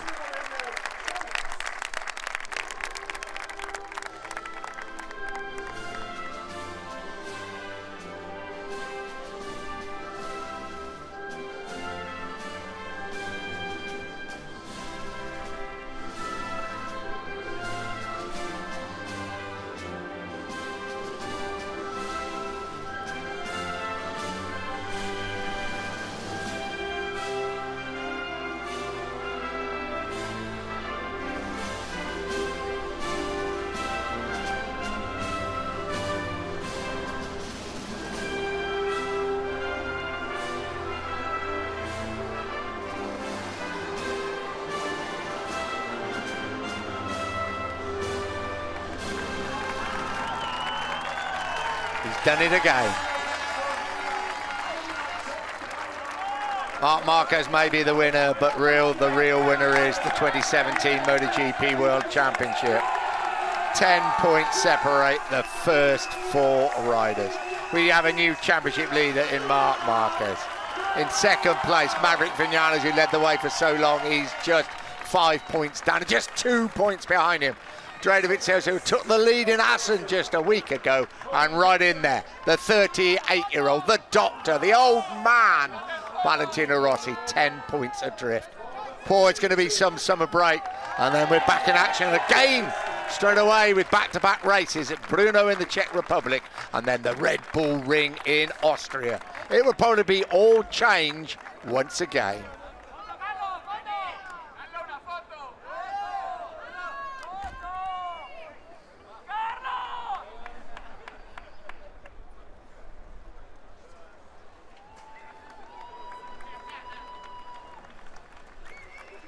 He's done it again. Marc Marquez may be the winner, but the real winner is the 2017 MotoGP World Championship. 10 points separate the first 4 riders. We have a new championship leader in Marc Marquez. In second place, Maverick Vinales, who led the way for so long, he's just 5 points down, just 2 points behind him. Dradovic, who took the lead in Assen just a week ago, and right in there, the 38-year-old, the doctor, the old man, Valentino Rossi, 10 points adrift. Boy, it's going to be some summer break, and then we're back in action again, straight away with back-to-back races at Brno in the Czech Republic, and then the Red Bull Ring in Austria. It will probably be all change once again.